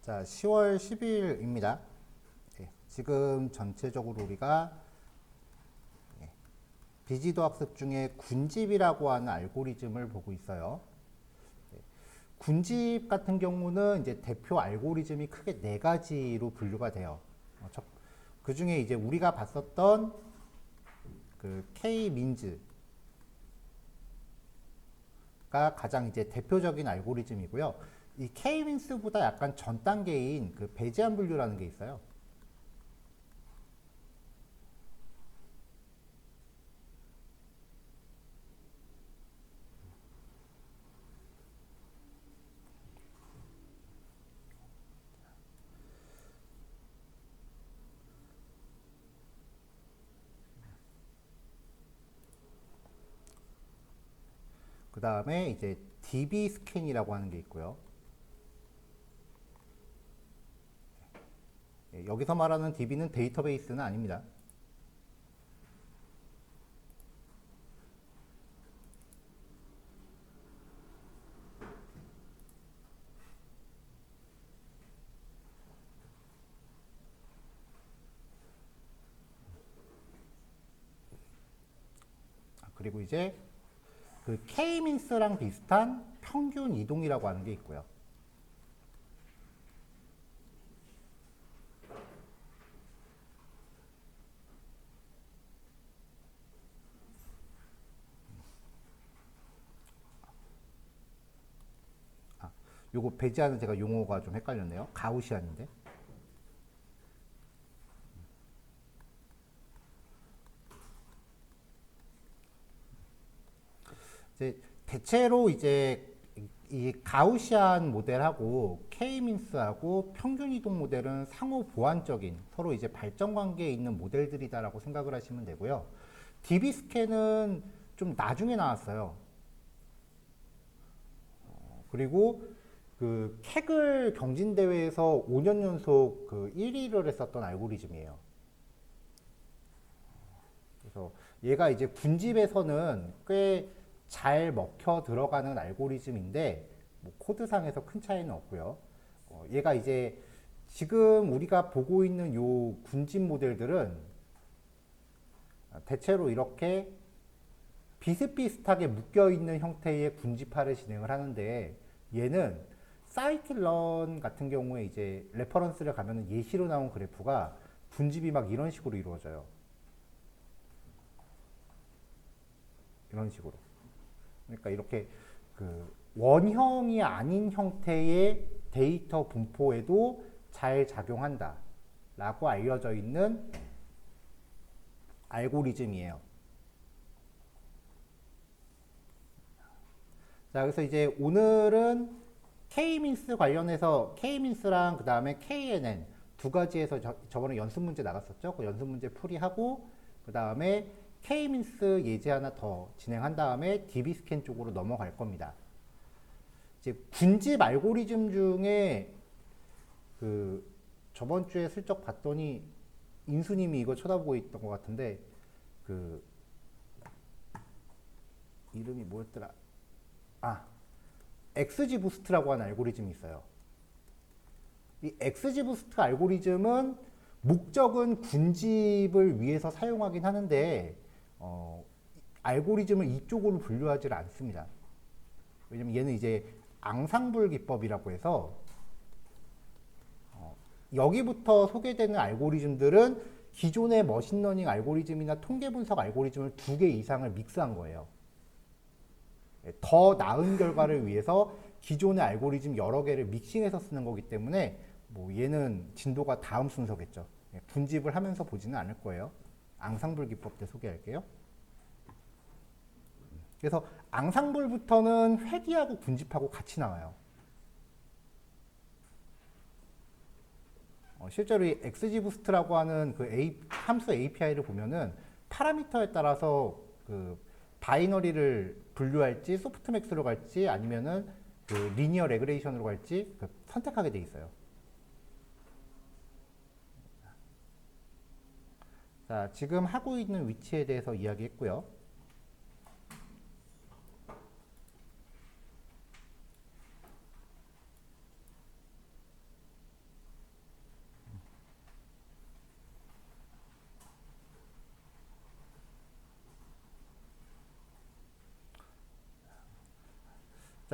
자, 10월 10일입니다. 지금 전체적으로 우리가 비지도 학습 중에 군집이라고 하는 알고리즘을 보고 있어요. 군집 같은 경우는 이제 대표 알고리즘이 크게 네 가지로 분류가 돼요. 그 중에 이제 우리가 봤었던 그 K-민즈가 가장 이제 대표적인 알고리즘이고요. 이 K-민스보다 약간 전 단계인 그 배제한 분류라는 게 있어요. 그 다음에 이제 DB 스캔이라고 하는 게 있고요. 여기서 말하는 DB는 데이터베이스는 아닙니다. 그리고 이제 그 K-민스랑 비슷한 평균 이동이라고 하는 게 있고요. 요거 배제하는 제가 용어가 좀 헷갈렸네요. 가우시안인데. 이제 대체로 이제 이 가우시안 모델하고 K-민스하고 평균 이동 모델은 상호 보완적인 서로 이제 발전 관계에 있는 모델들이다라고 생각을 하시면 되고요. DB 스캔은 좀 나중에 나왔어요. 그리고 그 캐글 경진대회에서 5년 연속 그 1위를 했었던 알고리즘이에요. 그래서 얘가 이제 군집에서는 꽤 잘 먹혀 들어가는 알고리즘인데 뭐 코드상에서 큰 차이는 없고요. 얘가 이제 지금 우리가 보고 있는 요 군집 모델들은 대체로 이렇게 비슷비슷하게 묶여있는 형태의 군집화를 진행을 하는데 얘는 사이클런 같은 경우에 이제 레퍼런스를 가면 예시로 나온 그래프가 군집이 막 이런 식으로 이루어져요. 이런 식으로. 그러니까 이렇게 그 원형이 아닌 형태의 데이터 분포에도 잘 작용한다 라고 알려져 있는 알고리즘이에요. 자, 그래서 이제 오늘은 K-민스 관련해서 K-민스랑 그 다음에 KNN 두 가지에서 저번에 연습 문제 나갔었죠. 그 연습 문제 풀이하고 그 다음에 K-민스 예제 하나 더 진행한 다음에 DB 스캔 쪽으로 넘어갈 겁니다. 이제 군집 알고리즘 중에 그 저번 주에 슬쩍 봤더니 인수님이 이거 쳐다보고 있던 것 같은데 그 이름이 뭐였더라? 아, XG 부스트라고 하는 알고리즘이 있어요. 이 XG 부스트 알고리즘은 목적은 군집을 위해서 사용하긴 하는데 알고리즘을 이쪽으로 분류하지 않습니다. 왜냐면 얘는 이제 앙상블 기법이라고 해서 여기부터 소개되는 알고리즘들은 기존의 머신러닝 알고리즘이나 통계 분석 알고리즘을 두 개 이상을 믹스한 거예요. 더 나은 결과를 위해서 기존의 알고리즘 여러 개를 믹싱해서 쓰는 거기 때문에 뭐 얘는 진도가 다음 순서겠죠. 분집을 하면서 보지는 않을 거예요. 앙상블 기법 때 소개할게요. 그래서 앙상블부터는 회귀하고 군집하고 같이 나와요. 실제로 이 XGBoost라고 하는 그 함수 API를 보면은 파라미터에 따라서 그 바이너리를 분류할지 소프트맥스로 갈지 아니면은 그 리니어 레그레이션으로 갈지 그 선택하게 돼 있어요. 자, 지금 하고 있는 위치에 대해서 이야기했고요.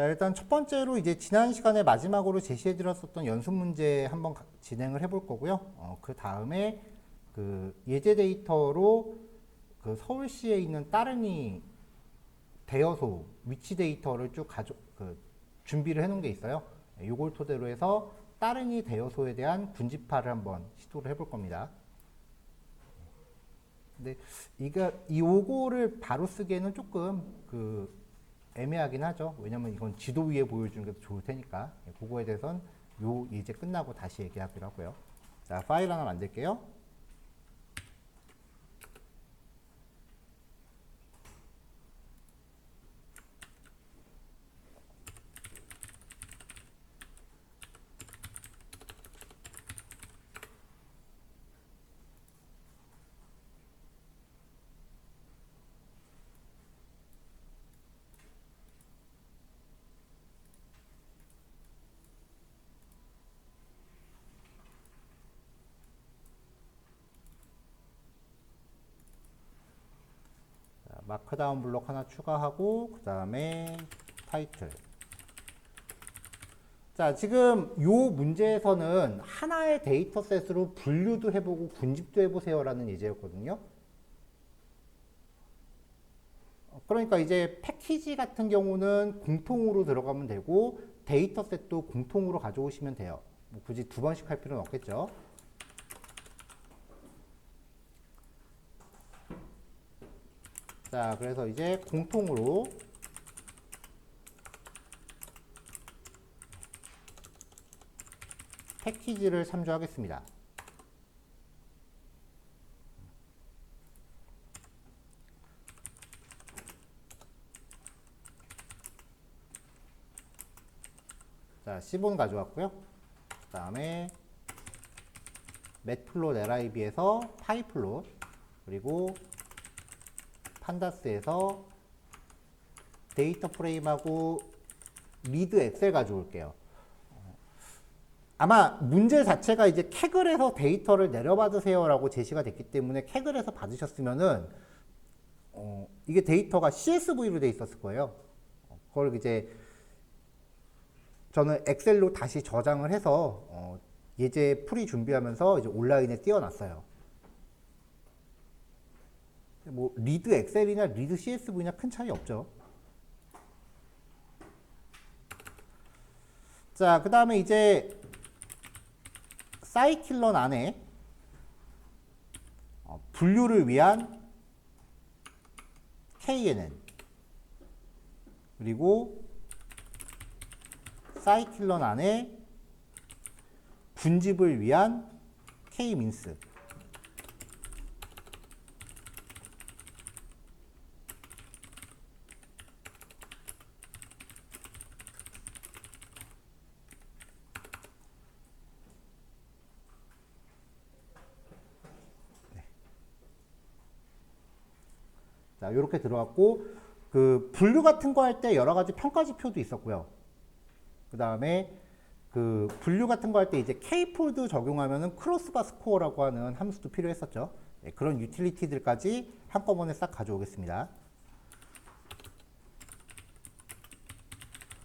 자, 일단 첫 번째로 이제 지난 시간에 마지막으로 제시해 드렸었던 연습 문제 한번 진행을 해볼 거고요. 그 다음에 그 예제 데이터로 그 서울시에 있는 따릉이 대여소 위치 데이터를 쭉 준비를 해 놓은 게 있어요. 이걸 토대로 해서 따릉이 대여소에 대한 군집화를 한번 시도를 해볼 겁니다. 근데 요거를 바로 쓰기에는 조금 애매하긴 하죠. 왜냐면 이건 지도 위에 보여주는 게 더 좋을 테니까. 그거에 대해서는 요 예제 끝나고 다시 얘기하기로 하고요. 자, 파일 하나 만들게요. 마크다운 블록 하나 추가하고 그 다음에 타이틀. 자, 지금 요 문제에서는 하나의 데이터셋으로 분류도 해보고 군집도 해보세요라는 예제였거든요. 그러니까 이제 패키지 같은 경우는 공통으로 들어가면 되고 데이터셋도 공통으로 가져오시면 돼요. 뭐 굳이 두 번씩 할 필요는 없겠죠. 자, 그래서 이제 공통으로 패키지를 참조하겠습니다. 자, C4는 가져왔고요. 그 다음에 맷플롯 LIB에서 파이플롯, 그리고 판다스에서 데이터 프레임하고 리드 엑셀 가져올게요. 아마 문제 자체가 이제 캐글에서 데이터를 내려받으세요 라고 제시가 됐기 때문에 캐글에서 받으셨으면은 이게 데이터가 CSV로 돼 있었을 거예요. 그걸 이제 저는 엑셀로 다시 저장을 해서 예제 풀이 준비하면서 이제 온라인에 띄워놨어요. 뭐 리드 엑셀이나 리드 CSV나 큰 차이 없죠. 자, 그 다음에 이제 사이클론 안에 분류를 위한 KNN, 그리고 사이클론 안에 군집을 위한 K민스. 자, 이렇게 들어왔고, 그 분류 같은 거 할 때 여러 가지 평가 지표도 있었고요. 그 다음에 그 분류 같은 거 할 때 이제 K폴드 적용하면은 크로스바 스코어라고 하는 함수도 필요했었죠. 네, 그런 유틸리티들까지 한꺼번에 싹 가져오겠습니다.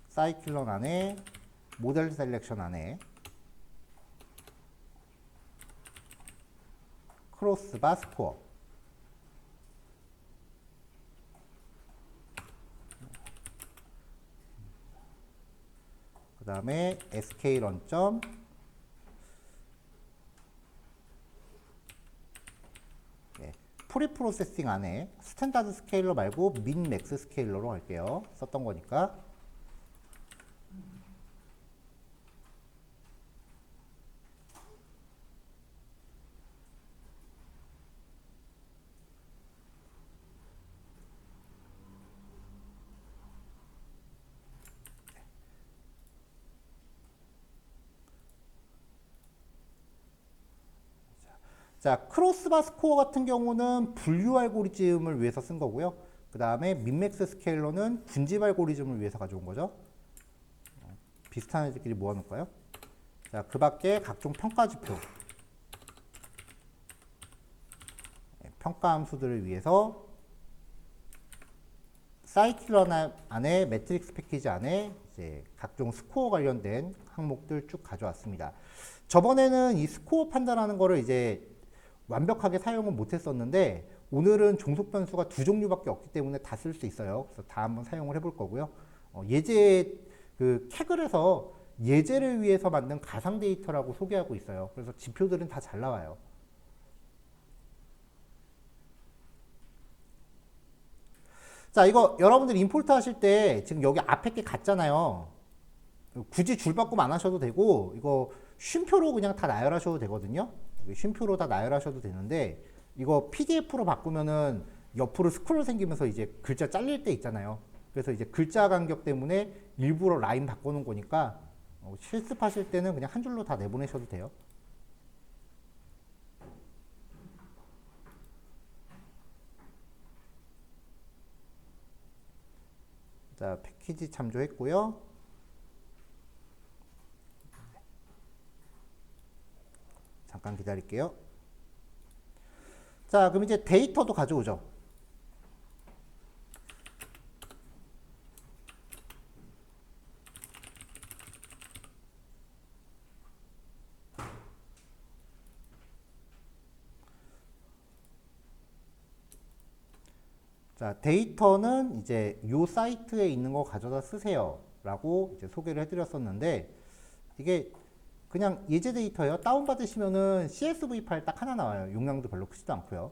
사이클론 안에 모델 셀렉션 안에 크로스바 스코어, 그 다음에 sk런., 네, 프리프로세싱 안에 스탠다드 스케일러 말고 민 맥스 스케일러로 할게요. 썼던 거니까. 자, 크로스바 스코어 같은 경우는 분류 알고리즘을 위해서 쓴 거고요. 그 다음에 민맥스 스케일러는 군집 알고리즘을 위해서 가져온 거죠. 비슷한 애들끼리 모아놓을까요? 자, 그 밖에 각종 평가 지표, 평가 함수들을 위해서 사이클런 안에 매트릭스 패키지 안에 이제 각종 스코어 관련된 항목들 쭉 가져왔습니다. 저번에는 이 스코어 판단하는 거를 이제 완벽하게 사용은 못했었는데 오늘은 종속 변수가 두 종류밖에 없기 때문에 다 쓸 수 있어요. 그래서 다 한번 사용을 해볼 거고요. 예제 그 캐글에서 예제를 위해서 만든 가상 데이터라고 소개하고 있어요. 그래서 지표들은 다 잘 나와요. 자, 이거 여러분들 임포트 하실 때 지금 여기 앞에 게 같잖아요. 굳이 줄 바꿈 안 하셔도 되고 이거 쉼표로 그냥 다 나열하셔도 되거든요. 쉼표로 다 나열하셔도 되는데 이거 PDF로 바꾸면은 옆으로 스크롤 생기면서 이제 글자 잘릴 때 있잖아요. 그래서 이제 글자 간격 때문에 일부러 라인 바꾸는 거니까 실습하실 때는 그냥 한 줄로 다 내보내셔도 돼요. 자, 패키지 참조했고요. 잠깐 기다릴게요. 자, 그럼 이제 데이터도 가져오죠. 자, 데이터는 이제 요 사이트에 있는 거 가져다 쓰세요 라고 이제 소개를 해드렸었는데 이게 그냥 예제 데이터예요. 다운받으시면은 CSV 파일 딱 하나 나와요. 용량도 별로 크지도 않고요.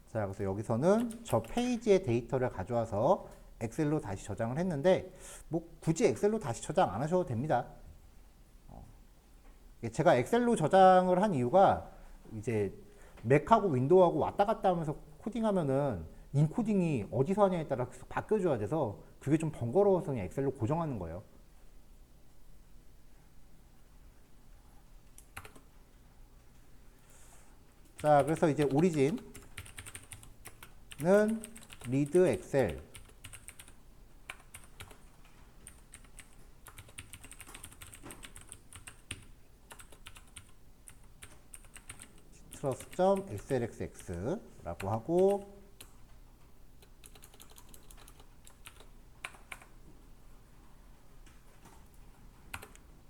자, 그래서 여기서는 저 페이지의 데이터를 가져와서 엑셀로 다시 저장을 했는데 뭐 굳이 엑셀로 다시 저장 안 하셔도 됩니다. 제가 엑셀로 저장을 한 이유가 이제 맥하고 윈도우하고 왔다 갔다 하면서 코딩하면은 인코딩이 어디서 하냐에 따라 계속 바뀌어줘야 돼서 그게 좀 번거로워서 그냥 엑셀로 고정하는 거예요. 자, 그래서 이제 오리진은 리드 엑셀 citrus.xlxx라고 하고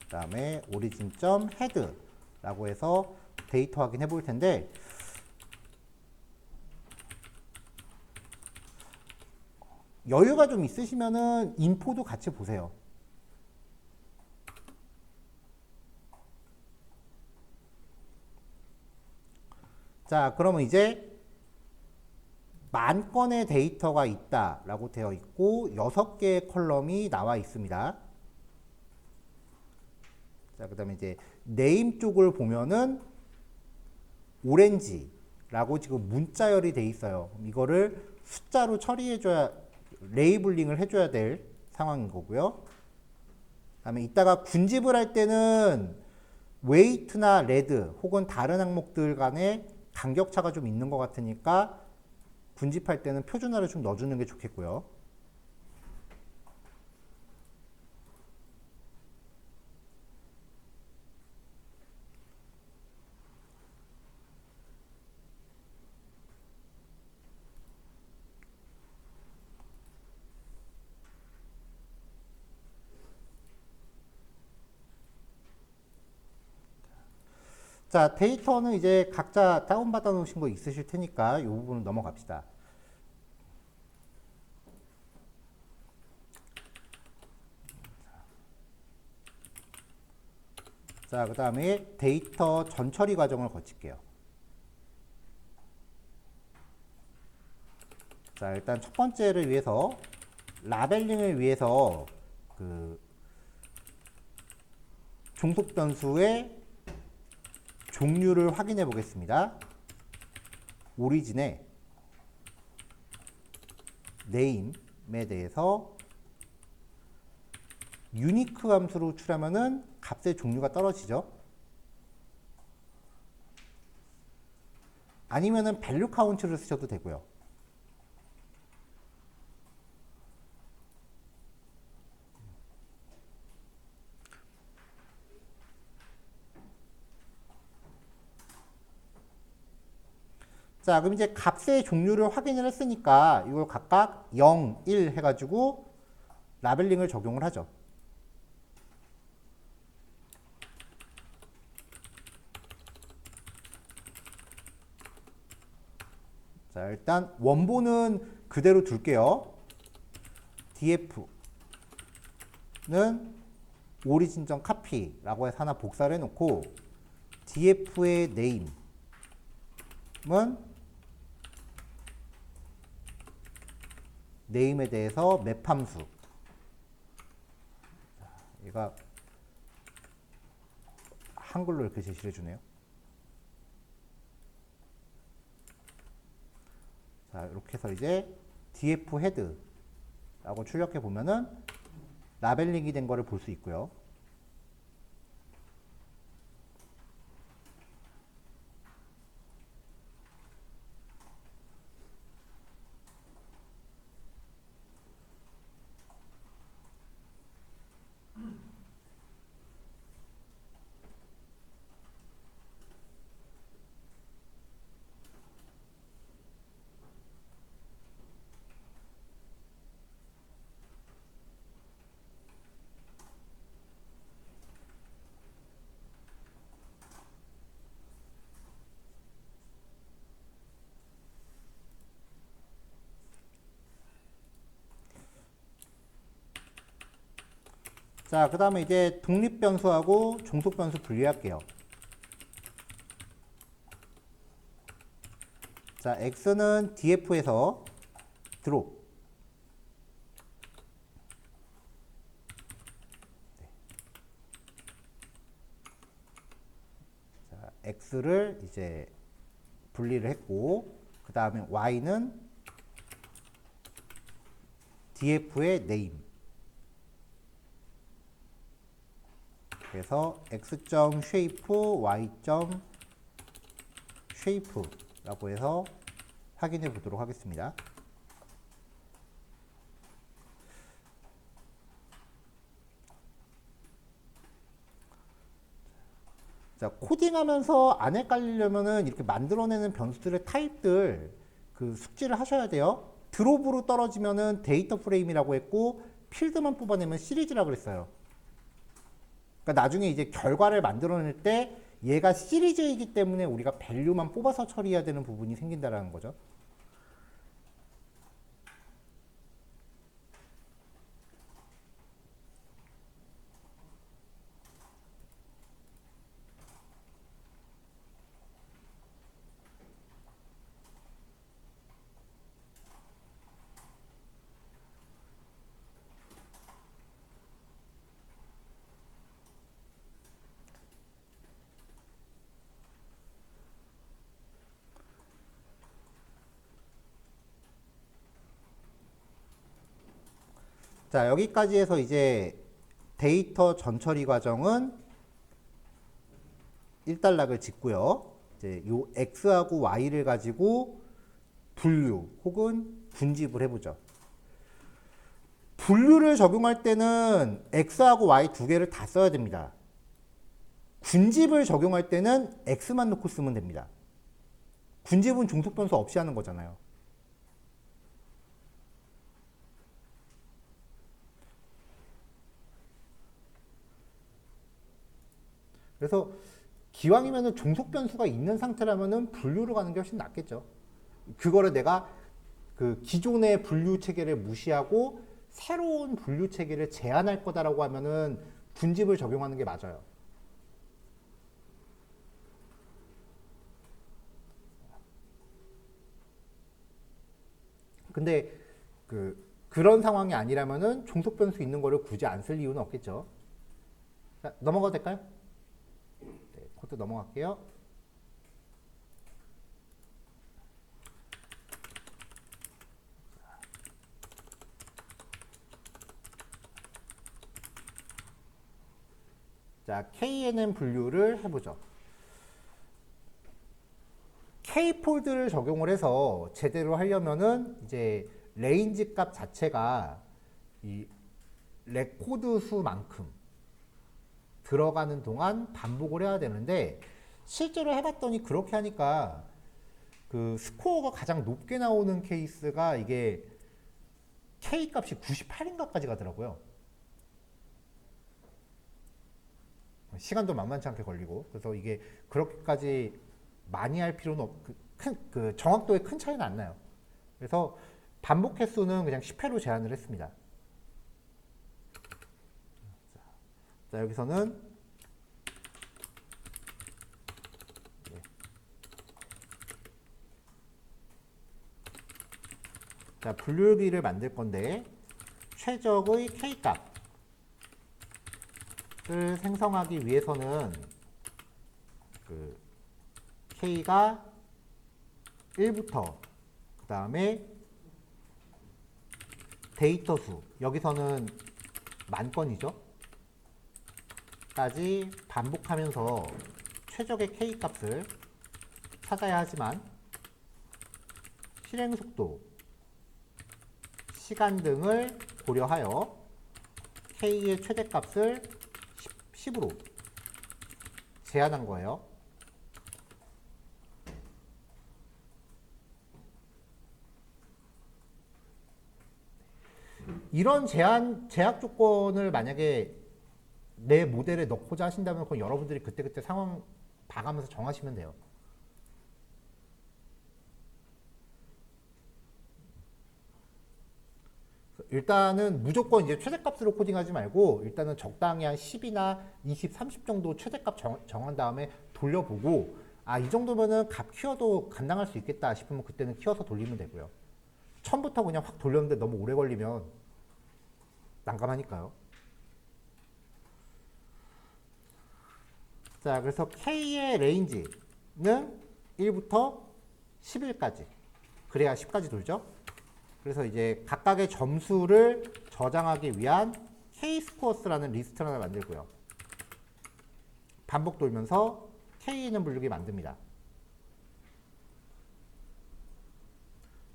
그 다음에 origin.head라고 해서 데이터 확인해 볼 텐데 여유가 좀 있으시면은 인포도 같이 보세요. 자, 그러면 이제 10,000건의 데이터가 있다라고 되어 있고 6개의 컬럼이 나와 있습니다. 자, 그 다음에 이제 네임 쪽을 보면은 오렌지라고 지금 문자열이 돼 있어요. 이거를 숫자로 처리해줘야, 레이블링을 해줘야 될 상황인 거고요. 그 다음에 이따가 군집을 할 때는 웨이트나 레드 혹은 다른 항목들 간에 간격차가 좀 있는 것 같으니까 군집할 때는 표준화를 좀 넣어주는 게 좋겠고요. 자, 데이터는 이제 각자 다운받아 놓으신 거 있으실 테니까 이 부분은 넘어갑시다. 자, 그 다음에 데이터 전처리 과정을 거칠게요. 자, 일단 첫 번째를 위해서 라벨링을 위해서 그 종속 변수의 종류를 확인해 보겠습니다. 오리진의 네임에 대해서 유니크 함수로 출하면은 값의 종류가 떨어지죠. 아니면은 밸류 카운트를 쓰셔도 되고요. 자, 그럼 이제 값의 종류를 확인을 했으니까 이걸 각각 0, 1 해가지고 라벨링을 적용을 하죠. 자, 일단 원본은 그대로 둘게요. df는 오리진전 카피라고 해서 하나 복사를 해놓고 df의 name은 name에 대해서 맵 함수. 자, 얘가 한글로 이렇게 제시를 해주네요. 자, 이렇게 해서 이제 df 헤드라고 출력해 보면은 라벨링이 된 거를 볼 수 있고요. 자, 그 다음에 이제 독립변수하고 종속변수 분리할게요. 자, x는 df에서 드롭. 자, x를 이제 분리를 했고, 그 다음에 y는 df의 name. 그래서 x.shape, y.shape라고 해서 확인해 보도록 하겠습니다. 자, 코딩하면서 안 헷갈리려면은 이렇게 만들어내는 변수들의 타입들 그 숙지를 하셔야 돼요. 드롭으로 떨어지면은 데이터 프레임이라고 했고 필드만 뽑아내면 시리즈라고 그랬어요. 그러니까 나중에 이제 결과를 만들어낼 때 얘가 시리즈이기 때문에 우리가 밸류만 뽑아서 처리해야 되는 부분이 생긴다라는 거죠. 자, 여기까지 해서 이제 데이터 전처리 과정은 1단락을 짓고요. 이제 요 x하고 y를 가지고 분류 혹은 분집을 해보죠. 분류를 적용할 때는 x하고 y 두 개를 다 써야 됩니다. 군집을 적용할 때는 x만 넣고 쓰면 됩니다. 군집은 종속변수 없이 하는 거잖아요. 그래서 기왕이면은 종속변수가 있는 상태라면은 분류로 가는 게 훨씬 낫겠죠. 그거를 내가 그 기존의 분류 체계를 무시하고 새로운 분류 체계를 제안할 거다라고 하면은 군집을 적용하는 게 맞아요. 근데 그런 상황이 아니라면은 종속변수 있는 거를 굳이 안 쓸 이유는 없겠죠. 자, 넘어가도 될까요? 네, 코드 넘어갈게요. 자, KNN 분류를 해보죠. K폴드를 적용을 해서 제대로 하려면은 이제 레인지 값 자체가 이 레코드 수만큼 들어가는 동안 반복을 해야 되는데 실제로 해봤더니 그렇게 하니까 그 스코어가 가장 높게 나오는 케이스가 이게 K 값이 98인가까지 가더라고요. 시간도 만만치 않게 걸리고. 그래서 이게 그렇게까지 많이 할 필요는 그 정확도에 큰 차이는 안 나요. 그래서 반복 횟수는 그냥 10회로 제한을 했습니다. 자, 여기서는 자, 분류기를 만들 건데 최적의 K 값을 생성하기 위해서는 그 K가 1부터 그 다음에 데이터 수, 여기서는 10,000건이죠 까지 반복하면서 최적의 K 값을 찾아야 하지만 실행 속도, 시간 등을 고려하여 K의 최대값을 10으로 제한한 거예요. 이런 제약 조건을 만약에 내 모델에 넣고자 하신다면 그건 여러분들이 그때그때 상황 봐가면서 정하시면 돼요. 일단은 무조건 이제 최대값으로 코딩하지 말고 일단은 적당히 한 10이나 20, 30 정도 최대값 정한 다음에 돌려보고 아, 이 정도면은 값 키워도 감당할 수 있겠다 싶으면 그때는 키워서 돌리면 되고요. 처음부터 그냥 확 돌렸는데 너무 오래 걸리면 난감하니까요. 자, 그래서 K의 레인지는 1부터 11까지. 그래야 10까지 돌죠. 그래서 이제 각각의 점수를 저장하기 위한 K-스코어스라는 리스트를 하나 만들고요. 반복 돌면서 K는 분류기 만듭니다.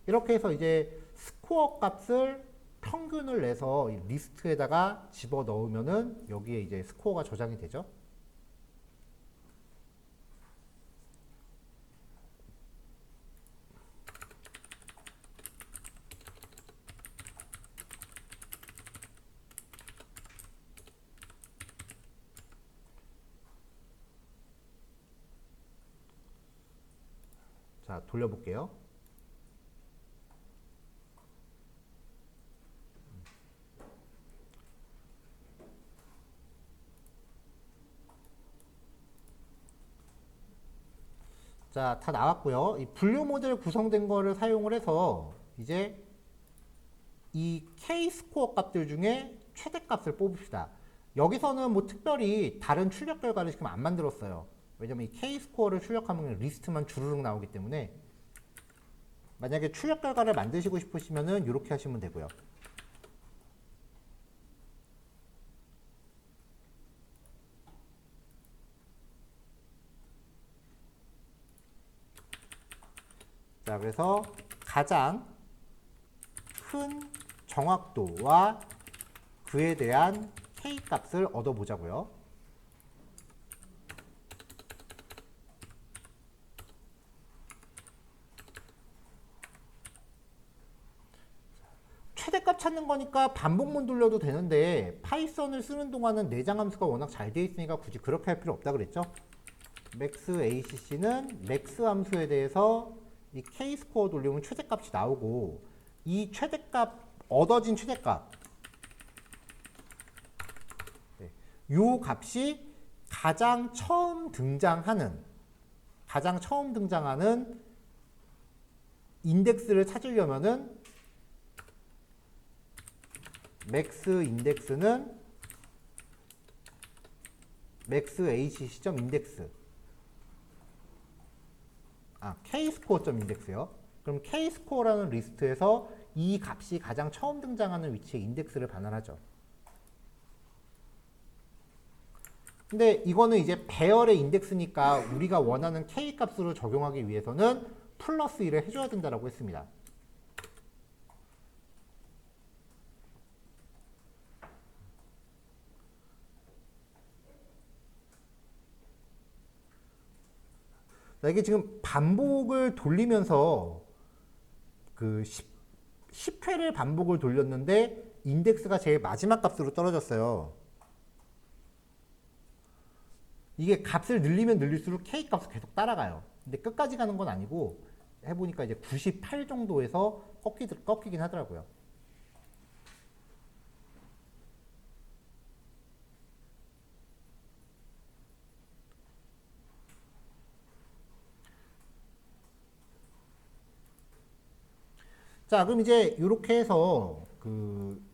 이렇게 해서 이제 스코어 값을 평균을 내서 이 리스트에다가 집어 넣으면은 여기에 이제 스코어가 저장이 되죠. 자, 돌려볼게요. 자, 다 나왔고요. 이 분류 모델 구성된 거를 사용을 해서 이제 이 K-스코어 값들 중에 최대값을 뽑읍시다. 여기서는 뭐 특별히 다른 출력 결과를 지금 안 만들었어요. 왜냐면 이 K-스코어를 출력하면 리스트만 주르륵 나오기 때문에 만약에 출력 결과를 만드시고 싶으시면은 이렇게 하시면 되고요. 자, 그래서 가장 큰 정확도와 그에 대한 K 값을 얻어보자고요. 최대값 찾는 거니까 반복만 돌려도 되는데 파이썬을 쓰는 동안은 내장 함수가 워낙 잘 되어 있으니까 굳이 그렇게 할 필요 없다 그랬죠. max ACC는 max 함수에 대해서 이 K-스코어 돌리면 최대값이 나오고 이 최대값, 얻어진 최대값 요 값이 가장 처음 등장하는 인덱스를 찾으려면은 맥스 인덱스는 맥스 ACC 인덱스 K-스코어 인덱스요. 그럼 K-스코어라는 리스트에서 이 값이 가장 처음 등장하는 위치에 인덱스를 반환하죠. 근데 이거는 이제 배열의 인덱스니까 우리가 원하는 K 값으로 적용하기 위해서는 플러스 1을 해줘야 된다고 했습니다. 자, 이게 지금 반복을 돌리면서 그 10회를 반복을 돌렸는데 인덱스가 제일 마지막 값으로 떨어졌어요. 이게 값을 늘리면 늘릴수록 K 값을 계속 따라가요. 근데 끝까지 가는 건 아니고 해보니까 이제 98 정도에서 꺾이긴 하더라고요. 자, 그럼 이제 이렇게 해서 그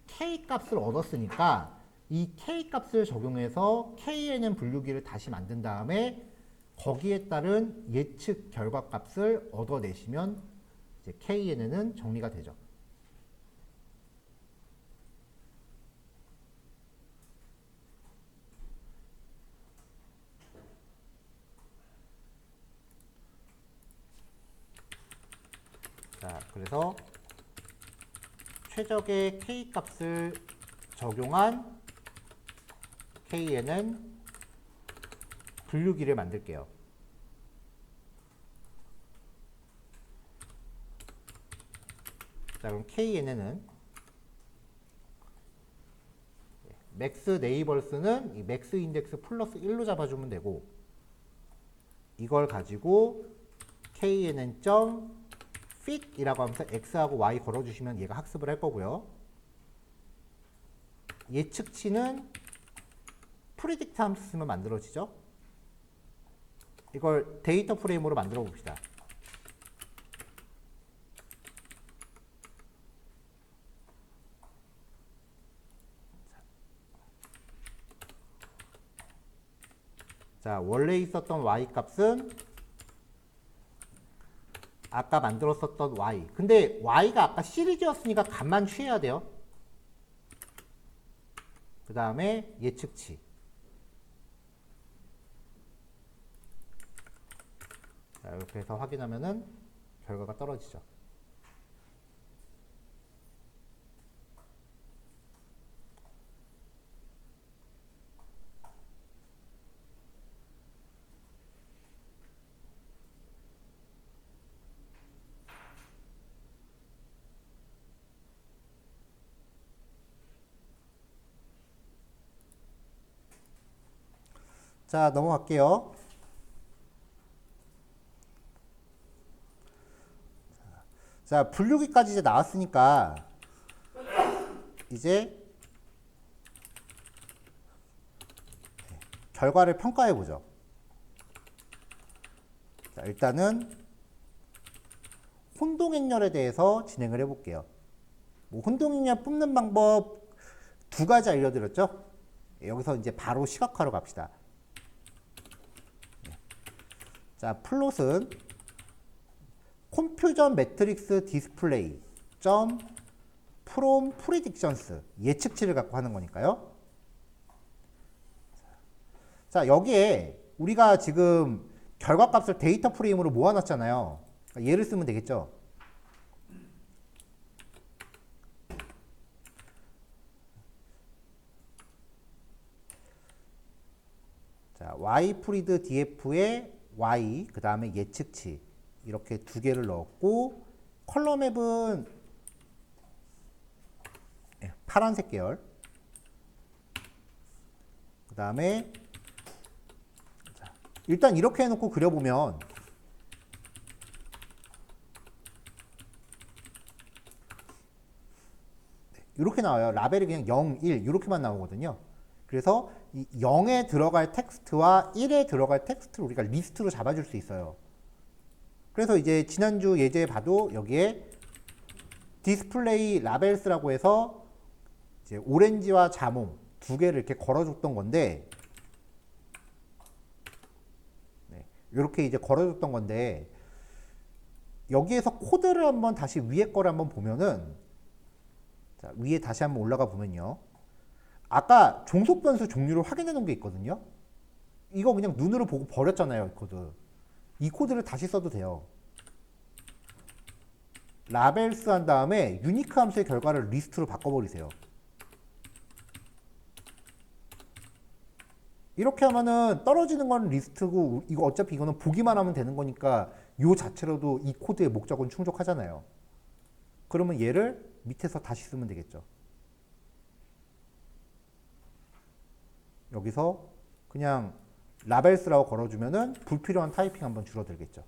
K 값을 얻었으니까 이 K 값을 적용해서 KNN 분류기를 다시 만든 다음에 거기에 따른 예측 결과 값을 얻어내시면 이제 KNN은 정리가 되죠. 자, 그래서 최적의 K 값을 적용한 KNN 분류기를 만들게요. 자, 그럼 KNN은 맥스 네이버스는 이 맥스 인덱스 플러스 1로 잡아주면 되고, 이걸 가지고 KNN.fit 이라고 하면서 X하고 Y 걸어주시면 얘가 학습을 할 거고요. 예측치는 프리딕트 함수 쓰면 만들어지죠. 이걸 데이터 프레임으로 만들어 봅시다. 자, 원래 있었던 y 값은 아까 만들었었던 y. 근데 y가 아까 시리즈였으니까 값만 취해야 돼요. 그 다음에 예측치. 자, 이렇게 해서 확인하면은 결과가 떨어지죠. 자, 넘어갈게요. 자, 분류기까지 이제 나왔으니까 이제 결과를 평가해 보죠. 자, 일단은 혼동행렬에 대해서 진행을 해 볼게요. 뭐 혼동행렬 뽑는 방법 두 가지 알려드렸죠. 여기서 이제 바로 시각화로 갑시다. 자, 플롯은 컴퓨전 매트릭스 디스플레이 점 프롬 프리딕션스 예측치를 갖고 하는 거니까요. 자, 여기에 우리가 지금 결과값을 데이터 프레임으로 모아놨잖아요. 그러니까 얘를 쓰면 되겠죠. 자, y 프리드 df에 y 그 다음에 예측치 이렇게 두 개를 넣었고, 컬러 맵은 파란색 계열, 그 다음에 일단 이렇게 해놓고 그려보면 이렇게 나와요. 라벨이 그냥 0, 1 이렇게만 나오거든요. 그래서 이 0에 들어갈 텍스트와 1에 들어갈 텍스트를 우리가 리스트로 잡아줄 수 있어요. 그래서 이제 지난주 예제에 봐도 여기에 디스플레이 라벨스라고 해서 이제 오렌지와 자몽 두 개를 이렇게 걸어줬던 건데, 네, 이렇게 이제 걸어줬던 건데, 여기에서 코드를 한번 다시 위에 거를 한번 보면은, 자, 위에 다시 한번 올라가 보면요. 아까 종속 변수 종류를 확인해 놓은 게 있거든요. 이거 그냥 눈으로 보고 버렸잖아요, 이 코드. 이 코드를 다시 써도 돼요. 라벨스 한 다음에 유니크 함수의 결과를 리스트로 바꿔버리세요. 이렇게 하면은 떨어지는 건 리스트고 이거 어차피 이거는 보기만 하면 되는 거니까 요 자체로도 이 코드의 목적은 충족하잖아요. 그러면 얘를 밑에서 다시 쓰면 되겠죠. 여기서 그냥 라벨스라고 걸어주면은 불필요한 타이핑 한번 줄어들겠죠.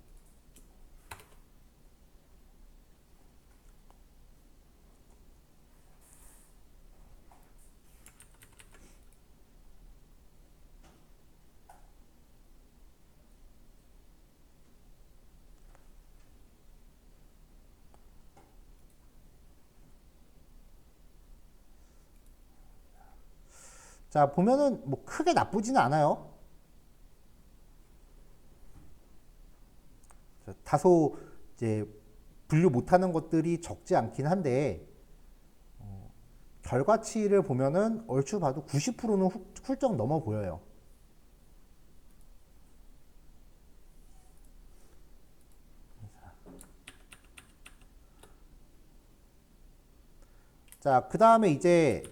자, 보면은 뭐 크게 나쁘지는 않아요. 다소 이제 분류 못하는 것들이 적지 않긴 한데 결과치를 보면은 얼추 봐도 90%는 훌쩍 넘어 보여요. 자, 그 다음에 이제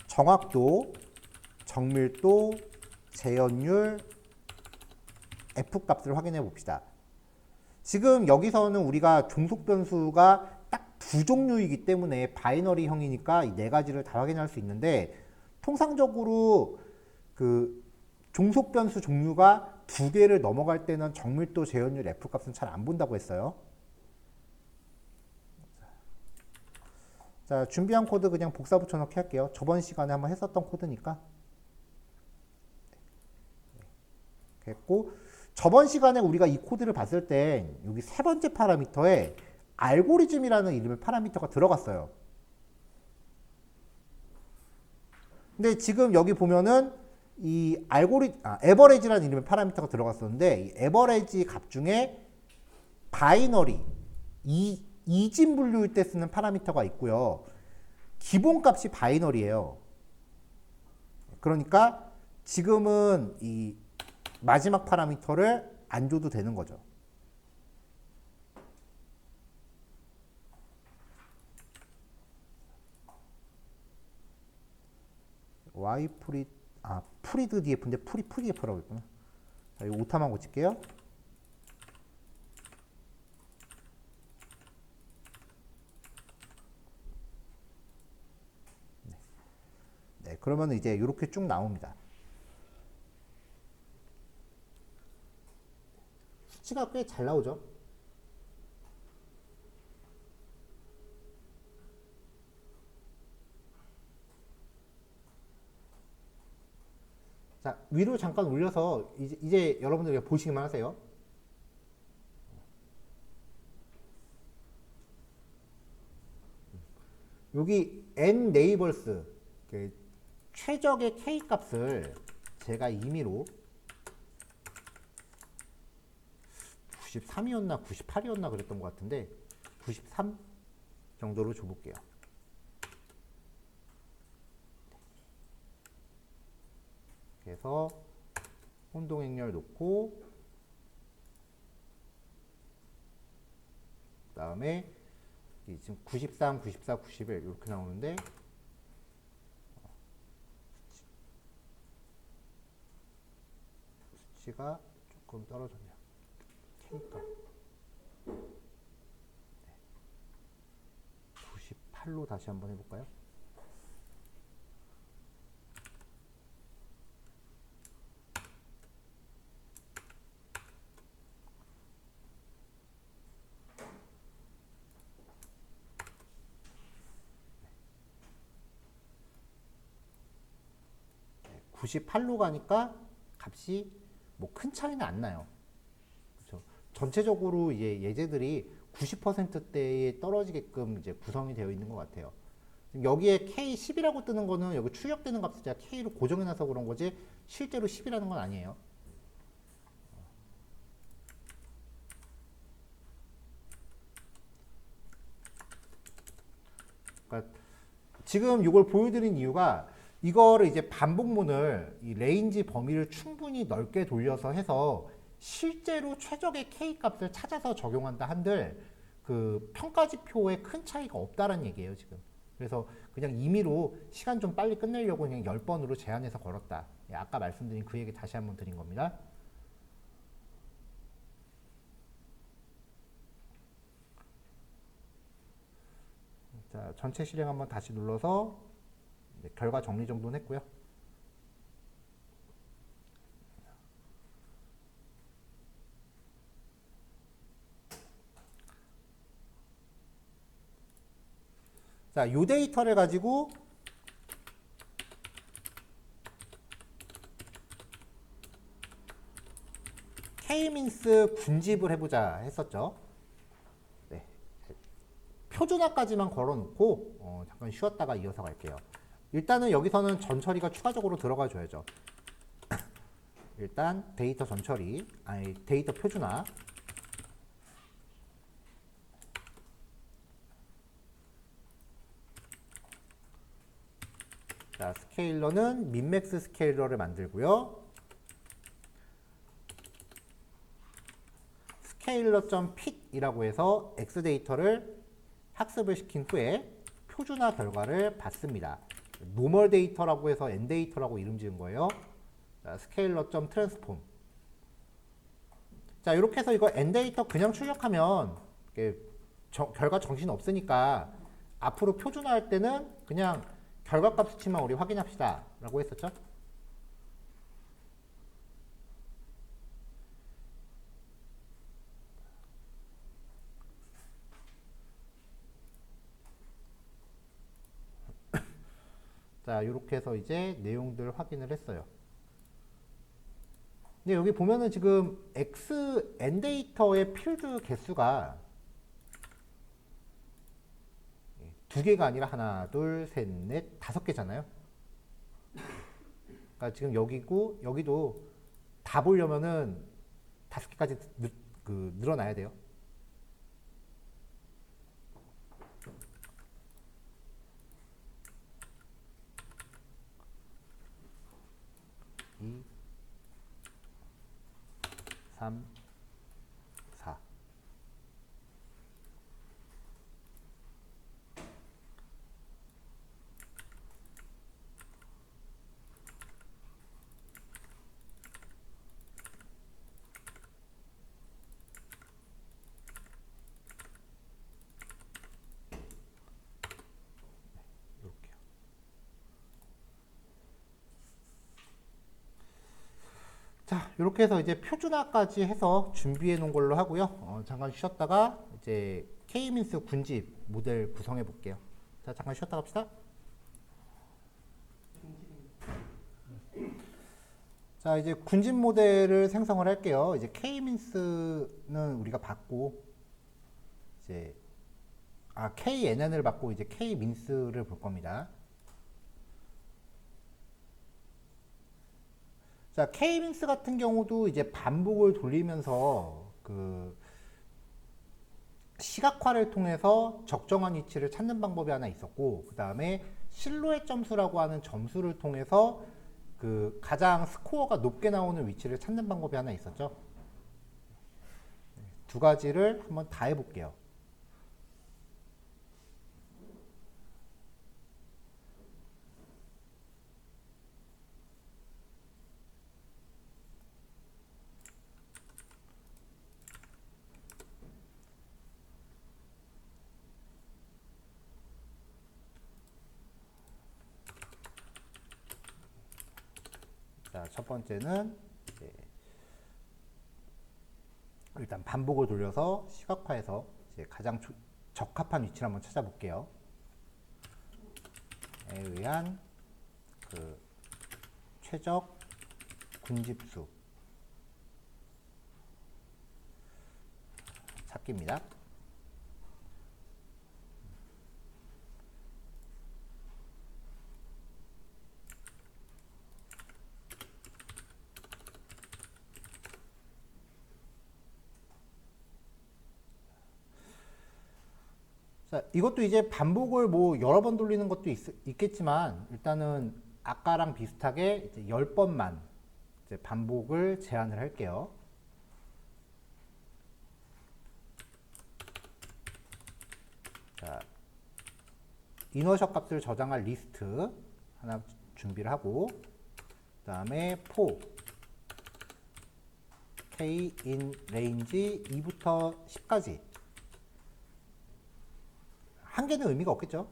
정확도, 정밀도, 재현율, F값을 확인해 봅시다. 지금 여기서는 우리가 종속 변수가 딱 두 종류이기 때문에 바이너리형이니까 이 네 가지를 다 확인할 수 있는데 통상적으로 그 종속 변수 종류가 두 개를 넘어갈 때는 정밀도, 재현율, F값은 잘 안 본다고 했어요. 자, 준비한 코드 그냥 복사 붙여넣기 할게요. 저번 시간에 한번 했었던 코드니까. 됐고, 저번 시간에 우리가 이 코드를 봤을 때 여기 세 번째 파라미터에 알고리즘이라는 이름의 파라미터가 들어갔어요. 근데 지금 여기 보면은 이 에버리지라는 이름의 파라미터가 들어갔었는데 이 에버리지 값 중에 바이너리, 이진 분류일 때 쓰는 파라미터가 있고요. 기본값이 바이너리예요. 그러니까 지금은 이 마지막 파라미터를 안 줘도 되는 거죠. y 프리드 df인데 프리df라고 했구나. 자, 이거 오타만 고칠게요. 네, 그러면 이제 이렇게 쭉 나옵니다. 수치가 꽤 잘 나오죠. 자, 위로 잠깐 올려서 이제 여러분들 보시기만 하세요. 여기 n 네이버스 최적의 k 값을 제가 임의로 93이었나 98이었나 그랬던 것 같은데 93 정도로 줘볼게요. 그래서 혼동행렬 놓고 그 다음에 지금 93, 94, 91 이렇게 나오는데 수치가 조금 떨어졌네요. K값 98로 다시 한번 해볼까요? 네, 98로 가니까 값이 뭐 큰 차이는 안 나요. 그렇죠? 전체적으로 이제 예제들이 90%대에 떨어지게끔 이제 구성이 되어 있는 것 같아요. 여기에 K10이라고 뜨는 거는 여기 출력되는 값을 제가 K로 고정해놔서 그런 거지 실제로 10이라는 건 아니에요. 그러니까 지금 이걸 보여드린 이유가 이거를 이제 반복문을 이 레인지 범위를 충분히 넓게 돌려서 해서 실제로 최적의 K 값을 찾아서 적용한다 한들 그 평가지표에 큰 차이가 없다는 얘기예요, 지금. 그래서 그냥 임의로 시간 좀 빨리 끝내려고 그냥 10번으로 제한해서 걸었다. 예, 아까 말씀드린 그 얘기 다시 한번 드린 겁니다. 자, 전체 실행 한번 다시 눌러서 결과 정리 정도는 했고요. 자, 이 데이터를 가지고 K-민스 군집을 해보자 했었죠. 네. 표준화까지만 걸어놓고 잠깐 쉬었다가 이어서 갈게요. 일단은 여기서는 전처리가 추가적으로 들어가 줘야죠. 일단 데이터 전처리, 아니 데이터 표준화. 자, 스케일러는 민맥스 스케일러를 만들고요. 스케일러.fit이라고 해서 X 데이터를 학습을 시킨 후에 표준화 결과를 받습니다. 노멀 데이터라고 해서 N 데이터라고 이름 지은 거예요. 자, 스케일러.transform. 자, 이렇게 해서 이거 N 데이터 그냥 출력하면 결과 정신 없으니까 앞으로 표준화할 때는 그냥 결과값 수치만 우리 확인합시다 라고 했었죠. 자, 이렇게 해서 이제 내용들 확인을 했어요. 근데 여기 보면은 지금 N 데이터의 필드 개수가 2개가 아니라 하나, 둘, 셋, 넷, 5개잖아요. 그러니까 지금 여기고 여기도 다 보려면은 5개까지 늘어나야 돼요. 이, 3, 4. 이렇게요. 자, 이렇게 해서 이제 표준화까지 해서 준비해 놓은 걸로 하고요. 잠깐 쉬었다가 이제 K-민스 군집 모델 구성해 볼게요. 자, 잠깐 쉬었다 갑시다. 자, 이제 군집 모델을 생성을 할게요. 이제 K-민스는 우리가 받고 이제 KNN을 받고 이제 K-민스를 볼 겁니다. 자, K-민스 같은 경우도 이제 반복을 돌리면서 시각화를 통해서 적정한 위치를 찾는 방법이 하나 있었고, 그 다음에 실루엣 점수라고 하는 점수를 통해서 가장 스코어가 높게 나오는 위치를 찾는 방법이 하나 있었죠. 두 가지를 한번 다 해볼게요. 자, 첫 번째는 일단 반복을 돌려서 시각화해서 이제 가장 적합한 위치를 한번 찾아볼게요. 에 의한 최적 군집수 찾기입니다. 자, 이것도 이제 반복을 뭐 여러 번 돌리는 것도 있겠지만 일단은 아까랑 비슷하게 이제 10번만 이제 반복을 제한을 할게요. 자, 이너셜 값을 저장할 리스트 하나 준비를 하고, 그 다음에 for k in range 2부터 10까지. 한 개는 의미가 없겠죠.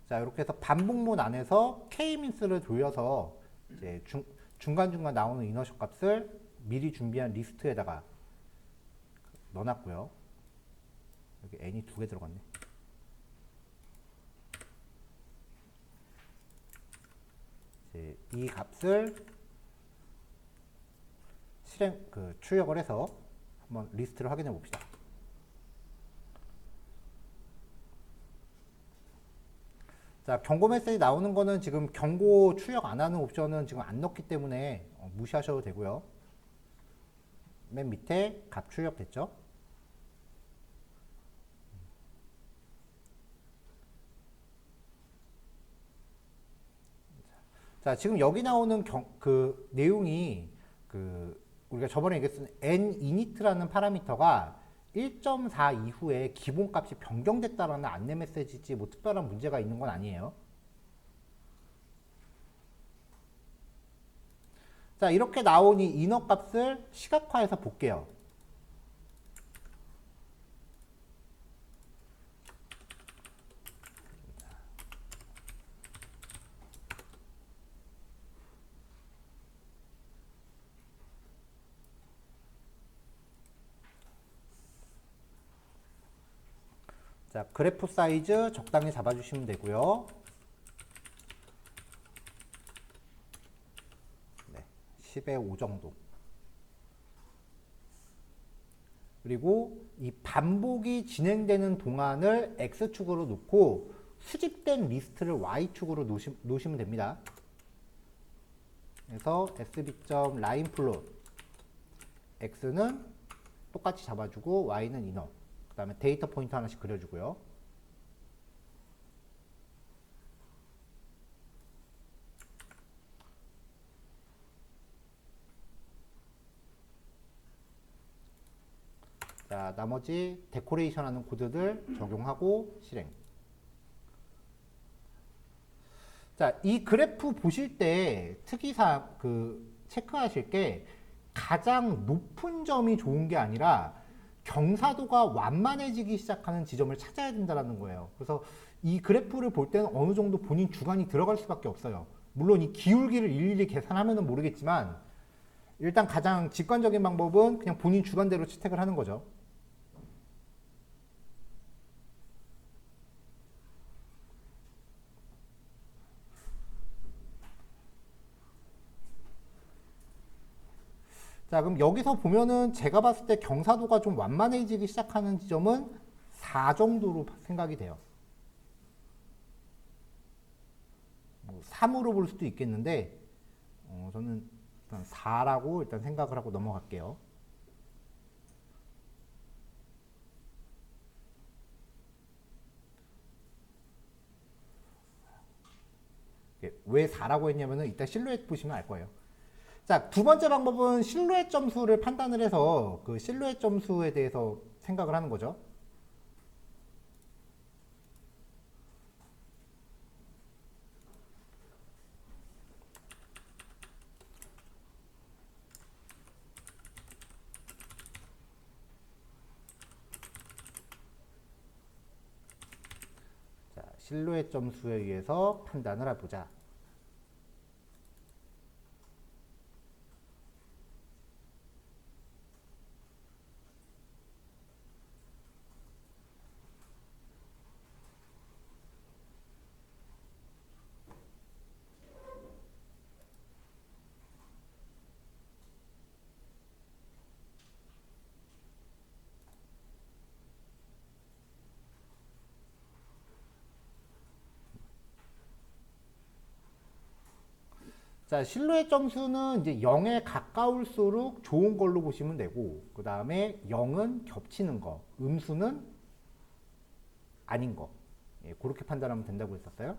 자, 이렇게 해서 반복문 안에서 k-mins를 돌려서 이제 중간중간 나오는 이너셜 값을 미리 준비한 리스트에다가 넣어놨고요. 여기 n이 2개 들어갔네. 이제 이 값을 출력을 해서 한번 리스트를 확인해 봅시다. 자, 경고 메시지 나오는 거는 지금 경고 출력 안 하는 옵션은 지금 안 넣기 때문에 무시하셔도 되고요. 맨 밑에 값 출력됐죠? 자, 지금 여기 나오는 내용이 우리가 저번에 얘기했던 ninit라는 파라미터가 1.4 이후에 기본값이 변경됐다라는 안내 메시지지 뭐 특별한 문제가 있는 건 아니에요. 자, 이렇게 나온 이 인어 값을 시각화해서 볼게요. 자, 그래프 사이즈 적당히 잡아주시면 되고요. 네, 10의 5 정도. 그리고 이 반복이 진행되는 동안을 X축으로 놓고 수집된 리스트를 Y축으로 놓으시면 됩니다. 그래서 sb.lineplot X는 똑같이 잡아주고 Y는 inner. 그 다음에 데이터 포인트 하나씩 그려주고요. 자, 나머지 데코레이션 하는 코드들 적용하고 실행. 자, 이 그래프 보실 때 특이사항 체크하실 게 가장 높은 점이 좋은 게 아니라 경사도가 완만해지기 시작하는 지점을 찾아야 된다는 거예요. 그래서 이 그래프를 볼 때는 어느 정도 본인 주관이 들어갈 수밖에 없어요. 물론 이 기울기를 일일이 계산하면 모르겠지만 일단 가장 직관적인 방법은 그냥 본인 주관대로 채택을 하는 거죠. 자, 그럼 여기서 보면은 제가 봤을 때 경사도가 좀 완만해지기 시작하는 지점은 4 정도로 생각이 돼요. 3으로 볼 수도 있겠는데 저는 일단 4라고 일단 생각을 하고 넘어갈게요. 왜 4라고 했냐면은 이따 실루엣 보시면 알 거예요. 자, 두 번째 방법은 실루엣 점수를 판단을 해서 그 실루엣 점수에 대해서 생각을 하는 거죠. 자, 실루엣 점수에 의해서 판단을 해보자. 자, 실루엣 점수는 이제 0에 가까울수록 좋은 걸로 보시면 되고, 그 다음에 0은 겹치는 거, 음수는 아닌 거. 예, 그렇게 판단하면 된다고 했었어요.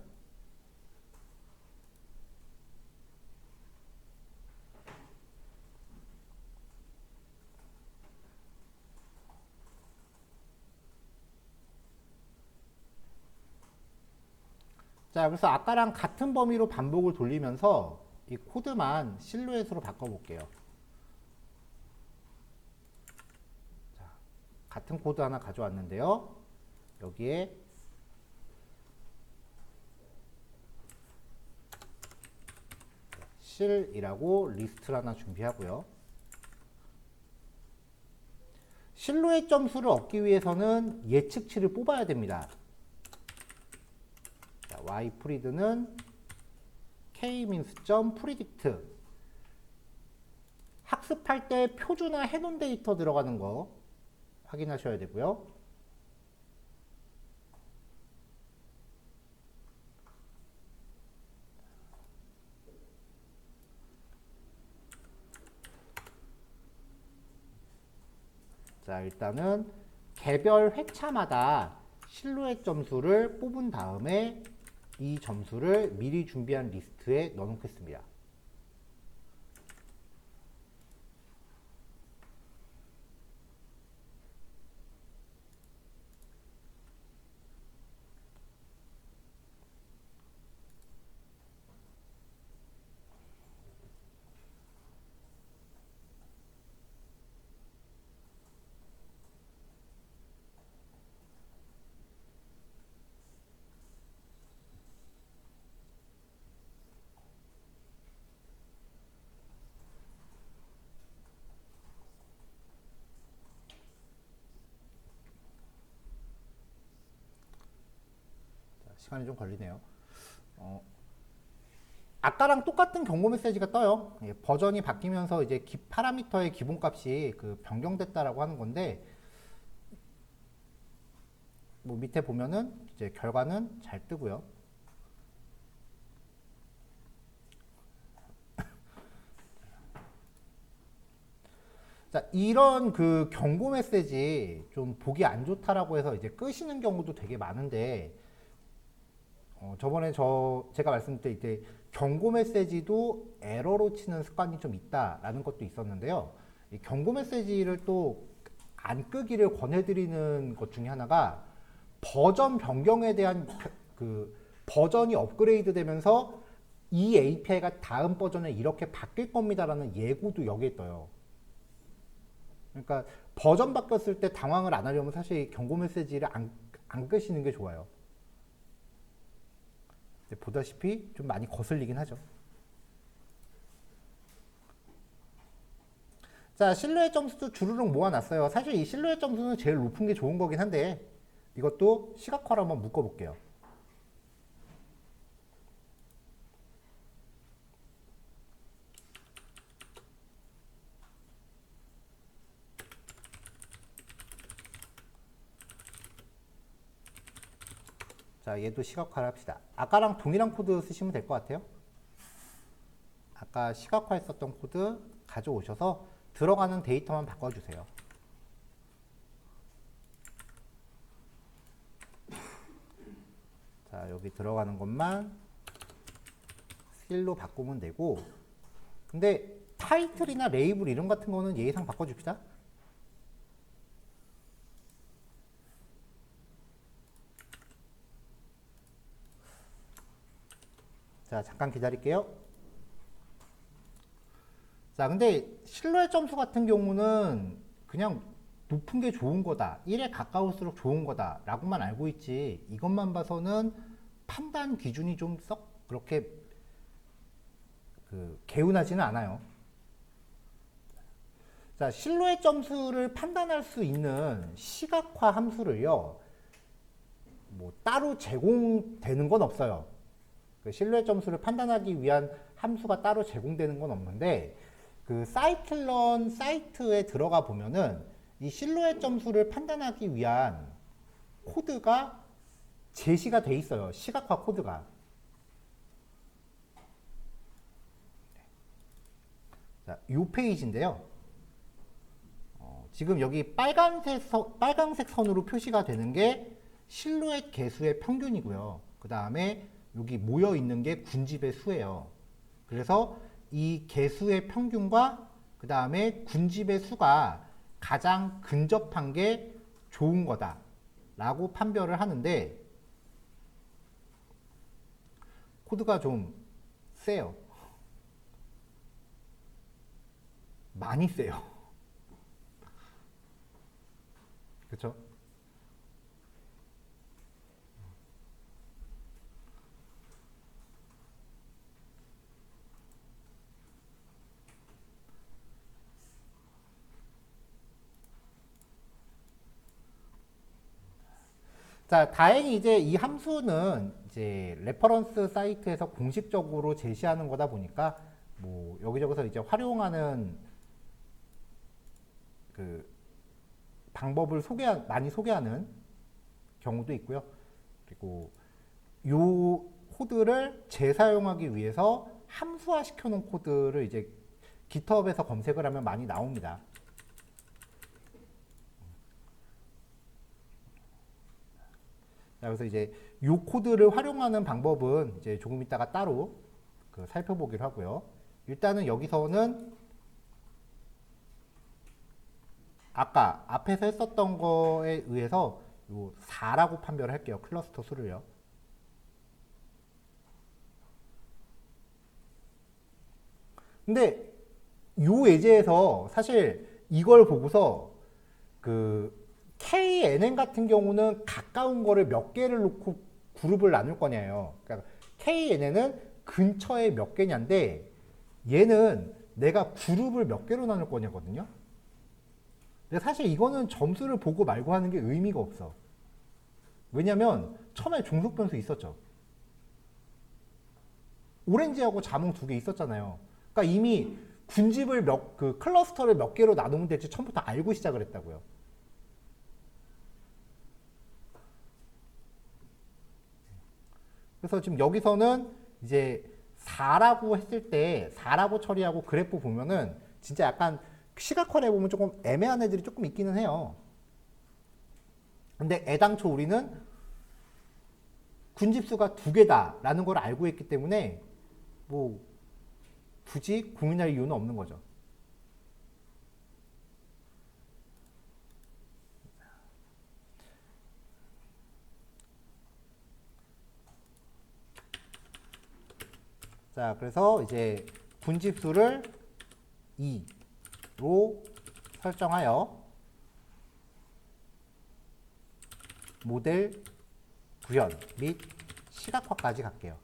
자, 그래서 아까랑 같은 범위로 반복을 돌리면서 이 코드만 실루엣으로 바꿔볼게요. 자, 같은 코드 하나 가져왔는데요. 여기에 실이라고 리스트를 하나 준비하고요. 실루엣 점수를 얻기 위해서는 예측치를 뽑아야 됩니다. 자, y프리드는 kmin스.predict 학습할 때 표준화 해놓은 데이터 들어가는 거 확인하셔야 되고요. 자, 일단은 개별 회차마다 실루엣 점수를 뽑은 다음에 이 점수를 미리 준비한 리스트에 넣어놓겠습니다. 시간이 좀 걸리네요. 아까랑 똑같은 경고 메시지가 떠요. 예, 버전이 바뀌면서 이제 파라미터의 기본값이 변경됐다라고 하는 건데, 뭐 밑에 보면은 이제 결과는 잘 뜨고요. 자, 이런 경고 메시지 좀 보기 안 좋다라고 해서 이제 끄시는 경우도 되게 많은데, 저번에 제가 말씀드릴 때 이제 경고 메시지도 에러로 치는 습관이 좀 있다라는 것도 있었는데요. 이 경고 메시지를 또 안 끄기를 권해드리는 것 중에 하나가 버전 변경에 대한 버전이 업그레이드 되면서 이 API가 다음 버전에 이렇게 바뀔 겁니다라는 예고도 여기에 떠요. 그러니까 버전 바뀌었을 때 당황을 안 하려면 사실 경고 메시지를 안 끄시는 게 좋아요. 보다시피 좀 많이 거슬리긴 하죠. 자, 실루엣 점수도 주르륵 모아놨어요. 사실 이 실루엣 점수는 제일 높은 게 좋은 거긴 한데 이것도 시각화로 한번 묶어볼게요. 자, 얘도 시각화를 합시다. 아까랑 동일한 코드 쓰시면 될 것 같아요. 아까 시각화했었던 코드 가져오셔서 들어가는 데이터만 바꿔주세요. 자, 여기 들어가는 것만 실로 바꾸면 되고, 근데 타이틀이나 레이블 이런 같은 거는 예의상 바꿔줍시다. 자, 잠깐 기다릴게요. 자, 근데 실루엣 점수 같은 경우는 그냥 높은 게 좋은 거다, 1에 가까울수록 좋은 거다 라고만 알고 있지, 이것만 봐서는 판단 기준이 좀 썩 그렇게 개운하지는 않아요. 자, 실루엣 점수를 판단할 수 있는 시각화 함수를요, 뭐 따로 제공되는 건 없어요. 실루엣 점수를 판단하기 위한 함수가 따로 제공되는 건 없는데, 사이클런 사이트에 들어가 보면은 이 실루엣 점수를 판단하기 위한 코드가 제시가 돼 있어요. 시각화 코드가. 자, 이 페이지인데요. 지금 여기 빨간색 선으로 표시가 되는 게 실루엣 개수의 평균이고요. 그 다음에 여기 모여 있는 게 군집의 수예요. 그래서 이 개수의 평균과 그 다음에 군집의 수가 가장 근접한 게 좋은 거다 라고 판별을 하는데, 코드가 좀 세요. 많이 세요. 그쵸? 자, 다행히 이제 이 함수는 이제 레퍼런스 사이트에서 공식적으로 제시하는 거다 보니까 뭐 여기저기서 이제 활용하는 그 방법을 많이 소개하는 경우도 있고요. 그리고 요 코드를 재사용하기 위해서 함수화 시켜놓은 코드를 이제 GitHub에서 검색을 하면 많이 나옵니다. 자, 그래서 이제 요 코드를 활용하는 방법은 이제 조금 이따가 따로 살펴보기로 하고요. 일단은 여기서는 아까 앞에서 했었던 거에 의해서 요 4라고 판별을 할게요. 클러스터 수를요. 근데 요 예제에서 사실 이걸 보고서 그 KNN 같은 경우는 가까운 거를 몇 개를 놓고 그룹을 나눌 거냐요. 그러니까 KNN은 근처에 몇 개냐인데 얘는 내가 그룹을 몇 개로 나눌 거냐거든요. 근데 사실 이거는 점수를 보고 말고 하는 게 의미가 없어. 왜냐면 처음에 종속 변수 있었죠. 오렌지하고 자몽 2개 있었잖아요. 그러니까 이미 군집을 클러스터를 몇 개로 나누면 될지 처음부터 알고 시작을 했다고요. 그래서 지금 여기서는 이제 4라고 했을 때 4라고 처리하고 그래프 보면은 진짜 약간 시각화해 보면 조금 애매한 애들이 조금 있기는 해요. 근데 애당초 우리는 군집수가 2개다 라는 걸 알고 있기 때문에 뭐 굳이 고민할 이유는 없는 거죠. 자, 그래서 이제 군집수를 2로 설정하여 모델 구현 및 시각화까지 갈게요.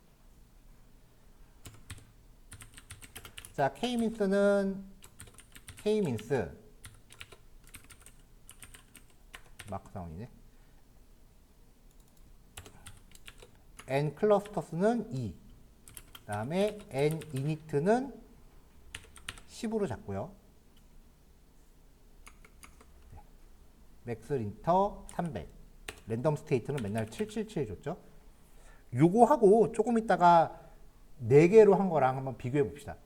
자, K민스는 K민스 마크다운이네. N 클러스터스는 2. 그 다음에 N 이니트는 10으로 잡고요. 맥스 린터 300. 랜덤 스테이트는 맨날 777 줬죠. 요거 하고 조금 있다가 4개로 한 거랑 한번 비교해 봅시다.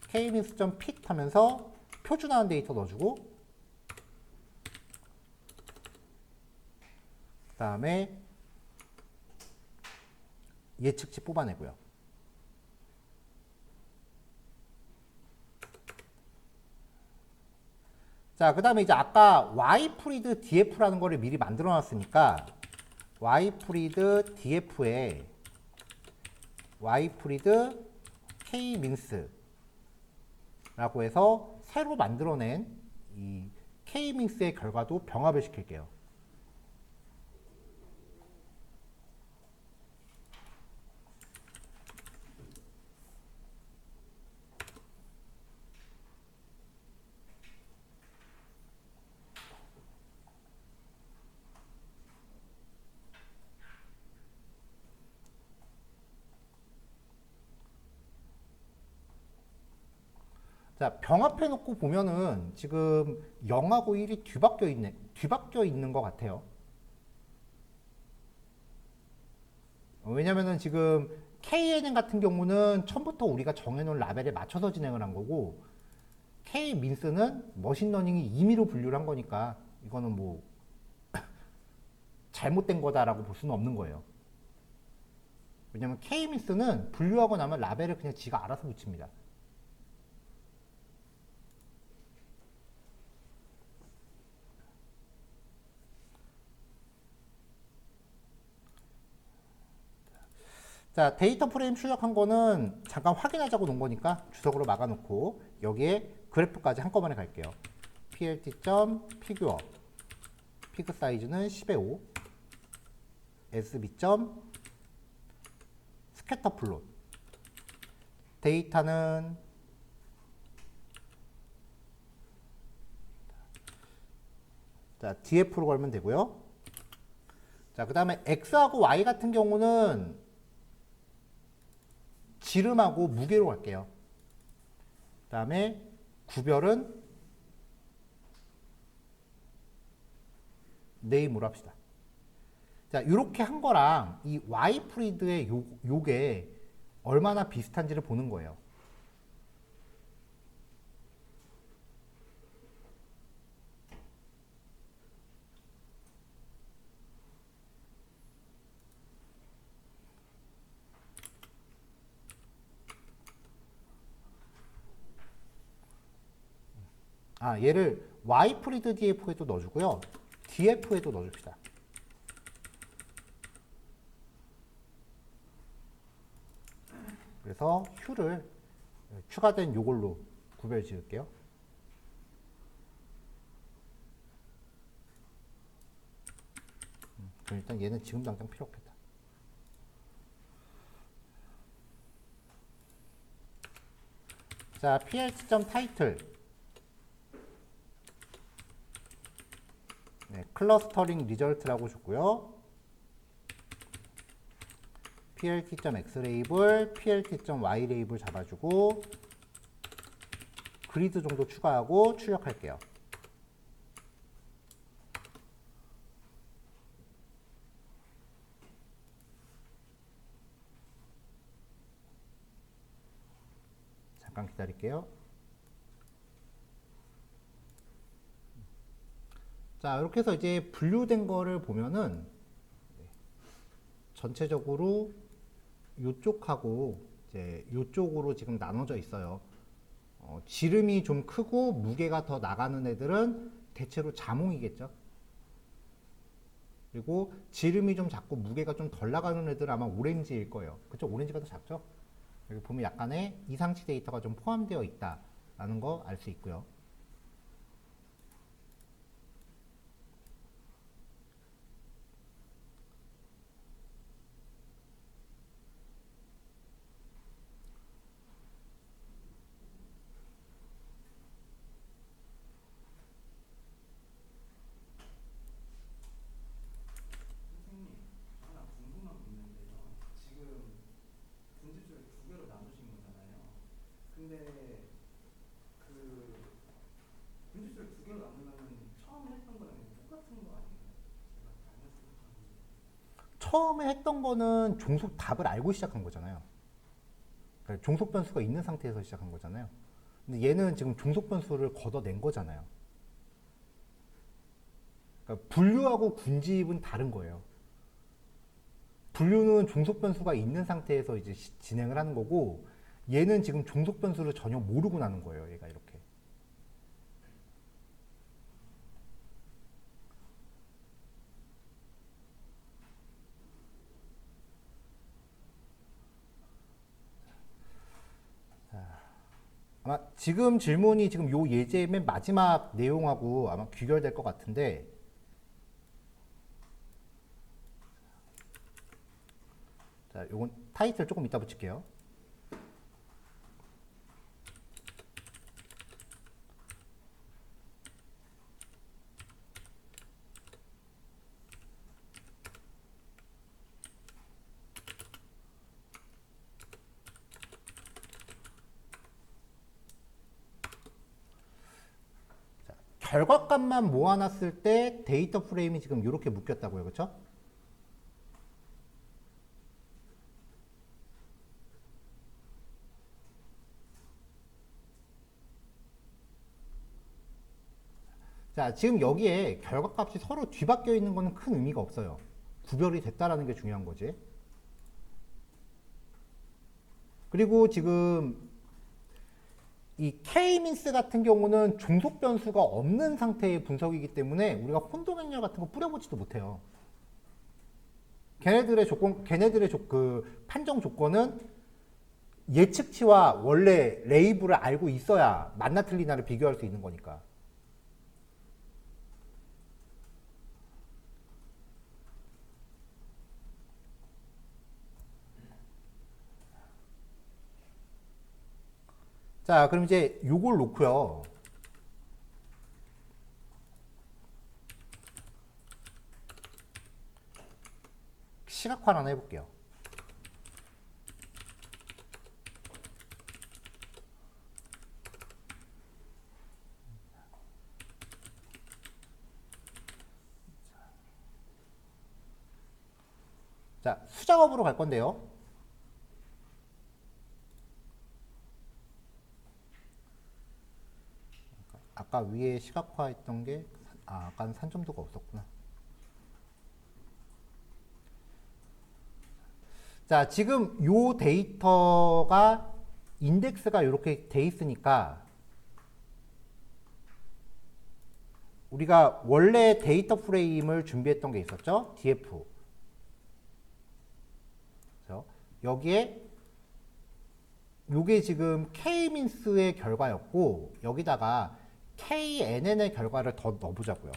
kmin스.fit 하면서 표준화한 데이터 넣어주고 그 다음에 예측치 뽑아내고요. 자, 그 다음에 이제 아까 y프리드 df라는 거를 미리 만들어 놨으니까 y프리드 df에 y프리드 kmin스 라고 해서 새로 만들어낸 이 kmin스의 결과도 병합을 시킬게요. 자, 병합해 놓고 보면은 지금 0하고 1이 뒤바뀌어 있는 것 같아요. 왜냐면은 지금 KNN 같은 경우는 처음부터 우리가 정해놓은 라벨에 맞춰서 진행을 한 거고, K민스는 머신러닝이 임의로 분류를 한 거니까 이거는 뭐 잘못된 거다라고 볼 수는 없는 거예요. 왜냐면 K민스는 분류하고 나면 라벨을 그냥 지가 알아서 붙입니다. 자, 데이터 프레임 출력한 거는 잠깐 확인하자고 놓은 거니까 주석으로 막아놓고 여기에 그래프까지 한꺼번에 갈게요. plt.figure 피그 사이즈는 10의 5 sb. 스캐터 플롯 데이터는 자, df로 걸면 되고요. 자, 그 다음에 x하고 y 같은 경우는 지름하고 무게로 갈게요. 그 다음에 구별은 네임으로 합시다. 자, 이렇게 한 거랑 이 y 프리드의 요게 얼마나 비슷한지를 보는 거예요. 아, 얘를 y 프리드 df에도 넣어주고요. df에도 넣어줍시다. 그래서 휴를 추가된 요걸로 구별 지을게요. 그럼 일단 얘는 지금 당장 필요 없겠다. 자, plt.title 네, 클러스터링 리절트라고 줬고요. plt.x 레이블, plt.y 레이블 잡아주고 그리드 정도 추가하고 출력할게요. 잠깐 기다릴게요. 자, 이렇게 해서 이제 분류된 거를 보면은 전체적으로 요쪽하고 이제 요쪽으로 지금 나눠져 있어요. 지름이 좀 크고 무게가 더 나가는 애들은 대체로 자몽이겠죠. 그리고 지름이 좀 작고 무게가 좀 덜 나가는 애들은 아마 오렌지일 거예요. 그쵸? 오렌지가 더 작죠? 여기 보면 약간의 이상치 데이터가 좀 포함되어 있다라는 거 알 수 있고요. 선생님, 하나 궁금한 게 있는데요. 지금 분지수를 두 개로 나누신 거잖아요. 근데 그 분지수를 두 개로 나누면은 처음 했던 거랑 똑같은 거 아니에요? 제가 잘못 생각한 건데. 처음에 했던 거는 종속 답을 알고 시작한 거잖아요. 그러니까 종속 변수가 있는 상태에서 시작한 거잖아요. 근데 얘는 지금 종속 변수를 걷어낸 거잖아요. 그러니까 분류하고 군집은 다른 거예요. 분류는 종속 변수가 있는 상태에서 이제 진행을 하는 거고, 얘는 지금 종속 변수를 전혀 모르고 나는 거예요. 얘가 이렇게. 아마 지금 질문이 지금 요 예제 맨 마지막 내용하고 아마 귀결될 것 같은데, 자, 요건 타이틀 조금 이따 붙일게요. 결과값만 모아놨을 때 데이터 프레임이 지금 이렇게 묶였다고요. 그렇죠? 자, 지금 여기에 결과값이 서로 뒤바뀌어 있는 거는 큰 의미가 없어요. 구별이 됐다라는 게 중요한 거지. 그리고 지금 이 K-민스 같은 경우는 종속 변수가 없는 상태의 분석이기 때문에 우리가 혼동 행렬 같은 거 뿌려보지도 못해요. 그 판정 조건은 예측치와 원래 레이블을 알고 있어야 맞나 틀리나를 비교할 수 있는 거니까. 자, 그럼 이제 요걸 놓고요. 시각화를 하나 해볼게요. 자, 수작업으로 갈 건데요. 아까 위에 시각화했던 게, 아까는 산점도가 없었구나. 자, 지금 요 데이터가 인덱스가 이렇게 돼 있으니까 우리가 원래 데이터 프레임을 준비했던 게 있었죠? df. 그래서 여기에 요게 지금 k-mins의 결과였고 여기다가 knn의 결과를 더 넣어보자고요.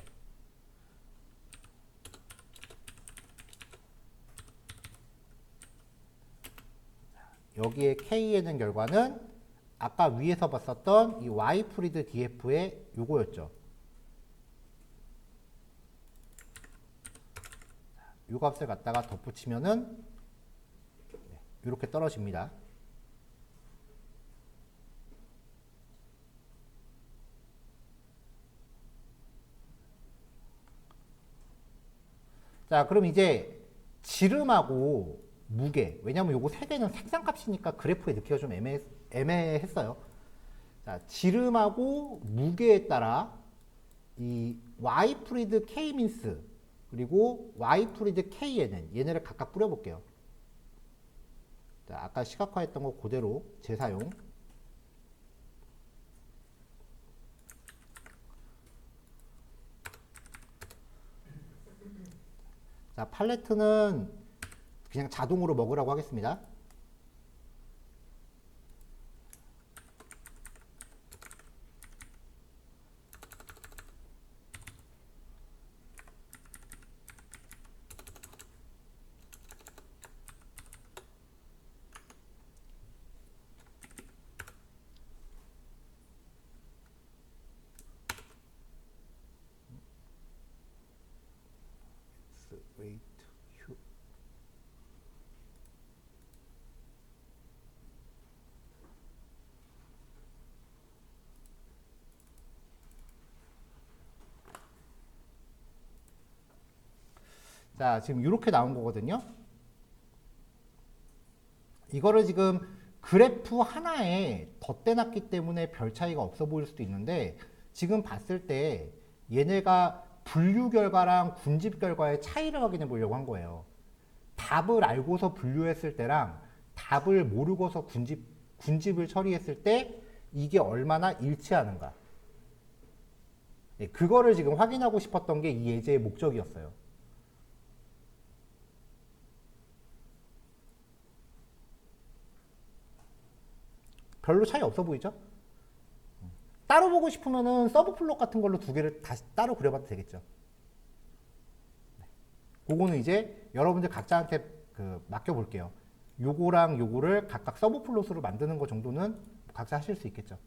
여기에 knn 결과는 아까 위에서 봤었던 이 y프리드 df의 요거였죠. 요 값을 갖다가 덧붙이면은 이렇게 떨어집니다. 자, 그럼 이제 지름하고 무게, 왜냐면 요거 세 개는 색상값이니까 그래프에 넣기가 좀 애매했어요. 자, 지름하고 무게에 따라 이 y프리드 k-min스 그리고 y프리드 knn 얘네를 각각 뿌려볼게요. 자, 아까 시각화했던 거 그대로 재사용. 자, 팔레트는 그냥 자동으로 먹으라고 하겠습니다. 자, 지금 이렇게 나온 거거든요. 이거를 지금 그래프 하나에 덧대놨기 때문에 별 차이가 없어 보일 수도 있는데 지금 봤을 때 얘네가 분류 결과랑 군집 결과의 차이를 확인해 보려고 한 거예요. 답을 알고서 분류했을 때랑 답을 모르고서 군집을 처리했을 때 이게 얼마나 일치하는가. 그거를 지금 확인하고 싶었던 게 이 예제의 목적이었어요. 별로 차이 없어 보이죠? 따로 보고 싶으면은 서브플롯 같은 걸로 두 개를 다시 따로 그려봐도 되겠죠. 그거는 이제 여러분들 각자한테 맡겨볼게요. 요거랑 요거를 각각 서브플롯으로 만드는 거 정도는 각자 하실 수 있겠죠.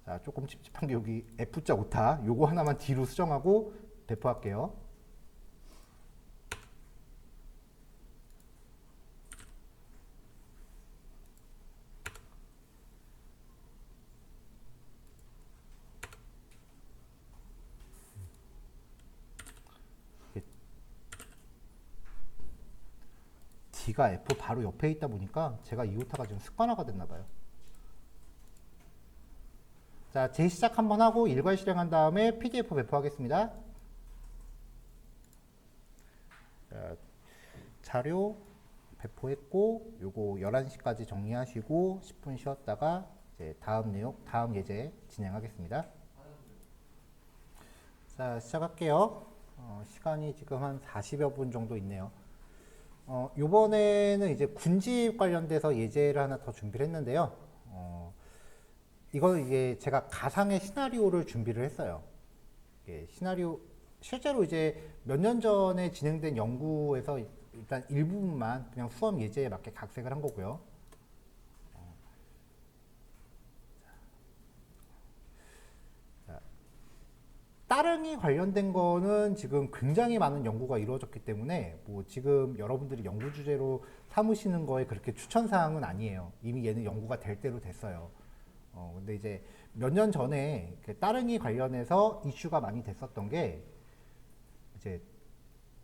자, 조금 찝찝한 게 여기 F자 오타 요거 하나만 D로 수정하고 배포할게요. D가 F 바로 옆에 있다 보니까 제가 이 오타가 좀 습관화가 됐나 봐요. 자, 재시작 한번 하고 일괄 실행한 다음에 PDF 배포하겠습니다. 자, 자료 배포했고 요거 11시까지 정리하시고 10분 쉬었다가 이제 다음 예제 진행하겠습니다. 자, 시작할게요. 시간이 지금 한 40여 분 정도 있네요. 요번에는 이제 군집 관련돼서 예제를 하나 더 준비를 했는데요. 이거는 이게 제가 가상의 시나리오를 준비를 했어요. 시나리오, 실제로 이제 몇 년 전에 진행된 연구에서 일단 일부분만 그냥 수험 예제에 맞게 각색을 한 거고요. 따릉이 관련된 거는 지금 굉장히 많은 연구가 이루어졌기 때문에 뭐 지금 여러분들이 연구 주제로 삼으시는 거에 그렇게 추천 사항은 아니에요. 이미 얘는 연구가 될 대로 됐어요. 근데 이제 몇 년 전에 따릉이 관련해서 이슈가 많이 됐었던 게 이제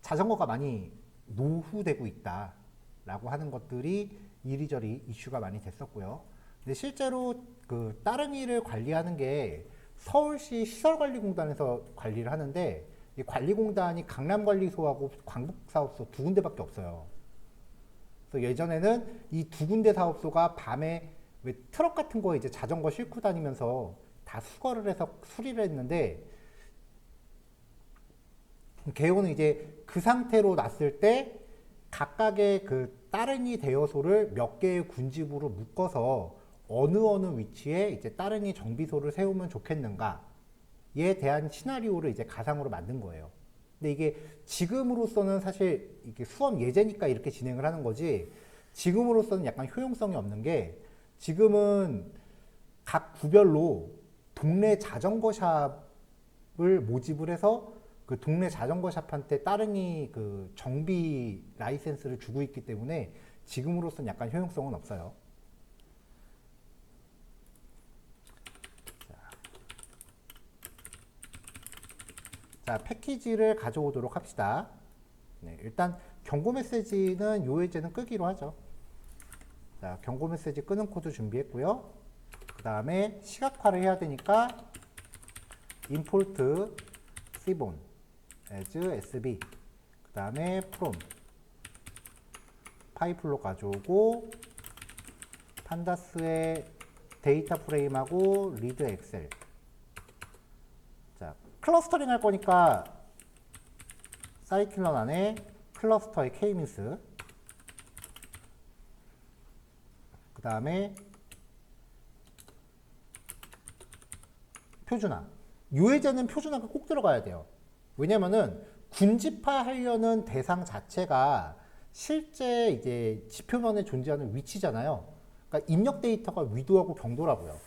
자전거가 많이 노후되고 있다라고 하는 것들이 이리저리 이슈가 많이 됐었고요. 근데 실제로 그 따릉이를 관리하는 게 서울시 시설관리공단에서 관리를 하는데 이 관리공단이 강남관리소하고 광북사업소 두 군데밖에 없어요. 그래서 예전에는 이 두 군데 사업소가 밤에 왜 트럭 같은 거 이제 자전거 싣고 다니면서 다 수거를 해서 수리를 했는데 개요는 이제 그 상태로 놨을 때 각각의 그 따릉이 대여소를 몇 개의 군집으로 묶어서 어느 위치에 이제 따릉이 정비소를 세우면 좋겠는가에 대한 시나리오를 이제 가상으로 만든 거예요. 근데 이게 지금으로서는 사실 이게 수험 예제니까 이렇게 진행을 하는 거지 지금으로서는 약간 효용성이 없는 게 지금은 각 구별로 동네 자전거 샵을 모집을 해서 그 동네 자전거 샵한테 따릉이 그 정비 라이센스를 주고 있기 때문에 지금으로서는 약간 효용성은 없어요. 자, 패키지를 가져오도록 합시다. 네, 일단 경고 메시지는 요 예제는 끄기로 하죠. 자, 경고 메시지 끄는 코드 준비했고요. 그 다음에 시각화를 해야 되니까 import cbon as sb 그 다음에 from 파이플로 가져오고 판다스의 데이터 프레임하고 리드 엑셀. 자, 클러스터링 할 거니까 사이클론 안에 클러스터의 k-means 그 다음에 표준화. 요예제는 표준화가 꼭 들어가야 돼요. 왜냐면은 군집화 하려는 대상 자체가 실제 이제 지표면에 존재하는 위치잖아요. 그러니까 입력 데이터가 위도하고 경도라고요.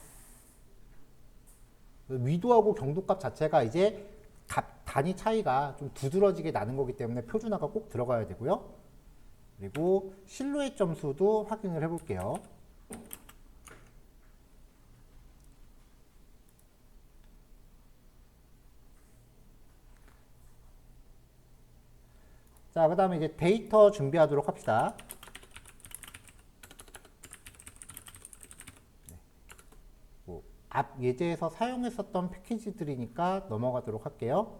위도하고 경도값 자체가 이제 값 단위 차이가 좀 두드러지게 나는 거기 때문에 표준화가 꼭 들어가야 되고요. 그리고 실루엣 점수도 확인을 해볼게요. 자, 그 다음에 이제 데이터 준비하도록 합시다. 앞 예제에서 사용했었던 패키지들이니까 넘어가도록 할게요.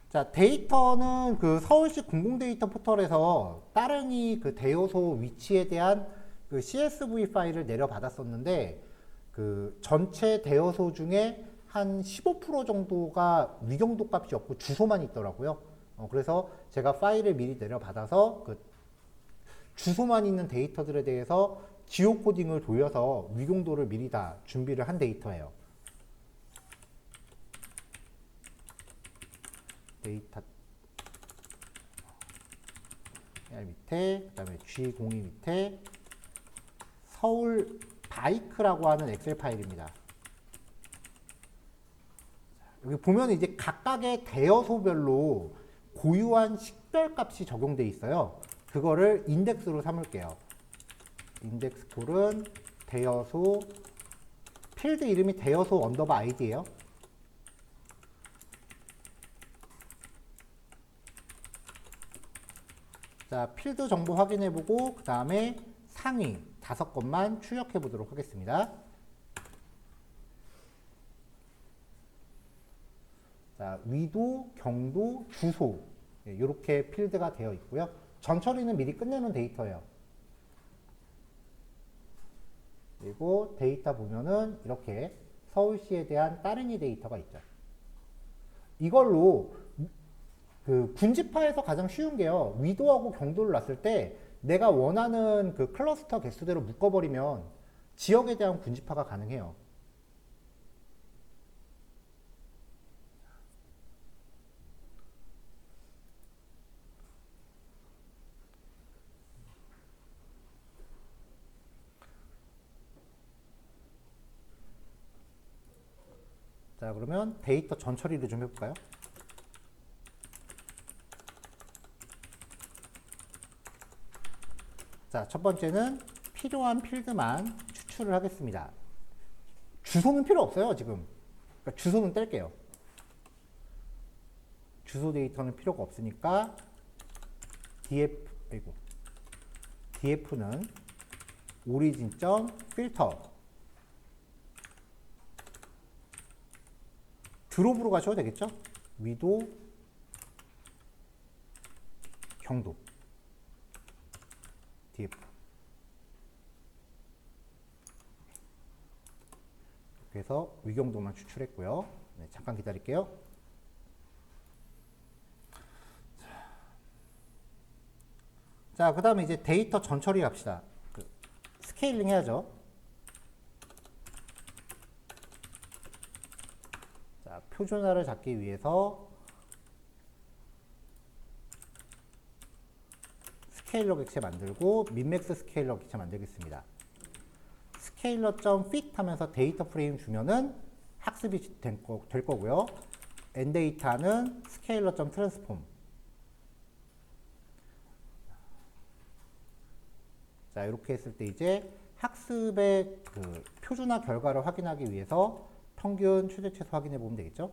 자, 데이터는 그 서울시 공공데이터 포털에서 따릉이 그 대여소 위치에 대한 그 CSV 파일을 내려받았었는데 그 전체 대여소 중에 한 15% 정도가 위경도 값이 없고 주소만 있더라고요. 그래서 제가 파일을 미리 내려받아서 그 주소만 있는 데이터들에 대해서 지오 코딩을 돌려서 위경도를 미리 다 준비를 한 데이터예요. 데이터 밑에 그다음에 G02 밑에 서울 바이크라고 하는 엑셀 파일입니다. 여기 보면 이제 각각의 대여소별로 고유한 식별값이 적용돼 있어요. 그거를 인덱스로 삼을게요. 인덱스 콜은 대여소 필드 이름이 대여소 언더바 아이디예요. 자, 필드 정보 확인해보고 그 다음에 상위 5건만 출력해 보도록 하겠습니다. 자, 위도, 경도, 주소 이렇게 필드가 되어 있고요. 전처리는 미리 끝내는 데이터예요. 그리고 데이터 보면은 이렇게 서울시에 대한 따릉이 데이터가 있죠. 이걸로 그 군집화에서 가장 쉬운 게요. 위도하고 경도를 놨을 때 내가 원하는 그 클러스터 개수대로 묶어버리면 지역에 대한 군집화가 가능해요. 자, 그러면 데이터 전처리를 좀 해볼까요? 자, 첫 번째는 필요한 필드만 추출을 하겠습니다. 주소는 필요 없어요, 지금. 그러니까 주소는 뗄게요. 주소 데이터는 필요가 없으니까 df는 origin.filter 드롭으로 가셔도 되겠죠? 위도, 경도, df. 그래서 위경도만 추출했고요. 네, 잠깐 기다릴게요. 자, 그 다음에 이제 데이터 전처리 합시다. 스케일링 해야죠. 자, 표준화를 잡기 위해서 스케일러 객체 만들고 민맥스 스케일러 객체 만들겠습니다. 스케일러.fit 하면서 데이터 프레임 주면은 학습이 될 거고요. nData는 스케일러.transform. 자, 이렇게 했을 때 이제 학습의 그 표준화 결과를 확인하기 위해서 평균 최대 최소 확인해 보면 되겠죠?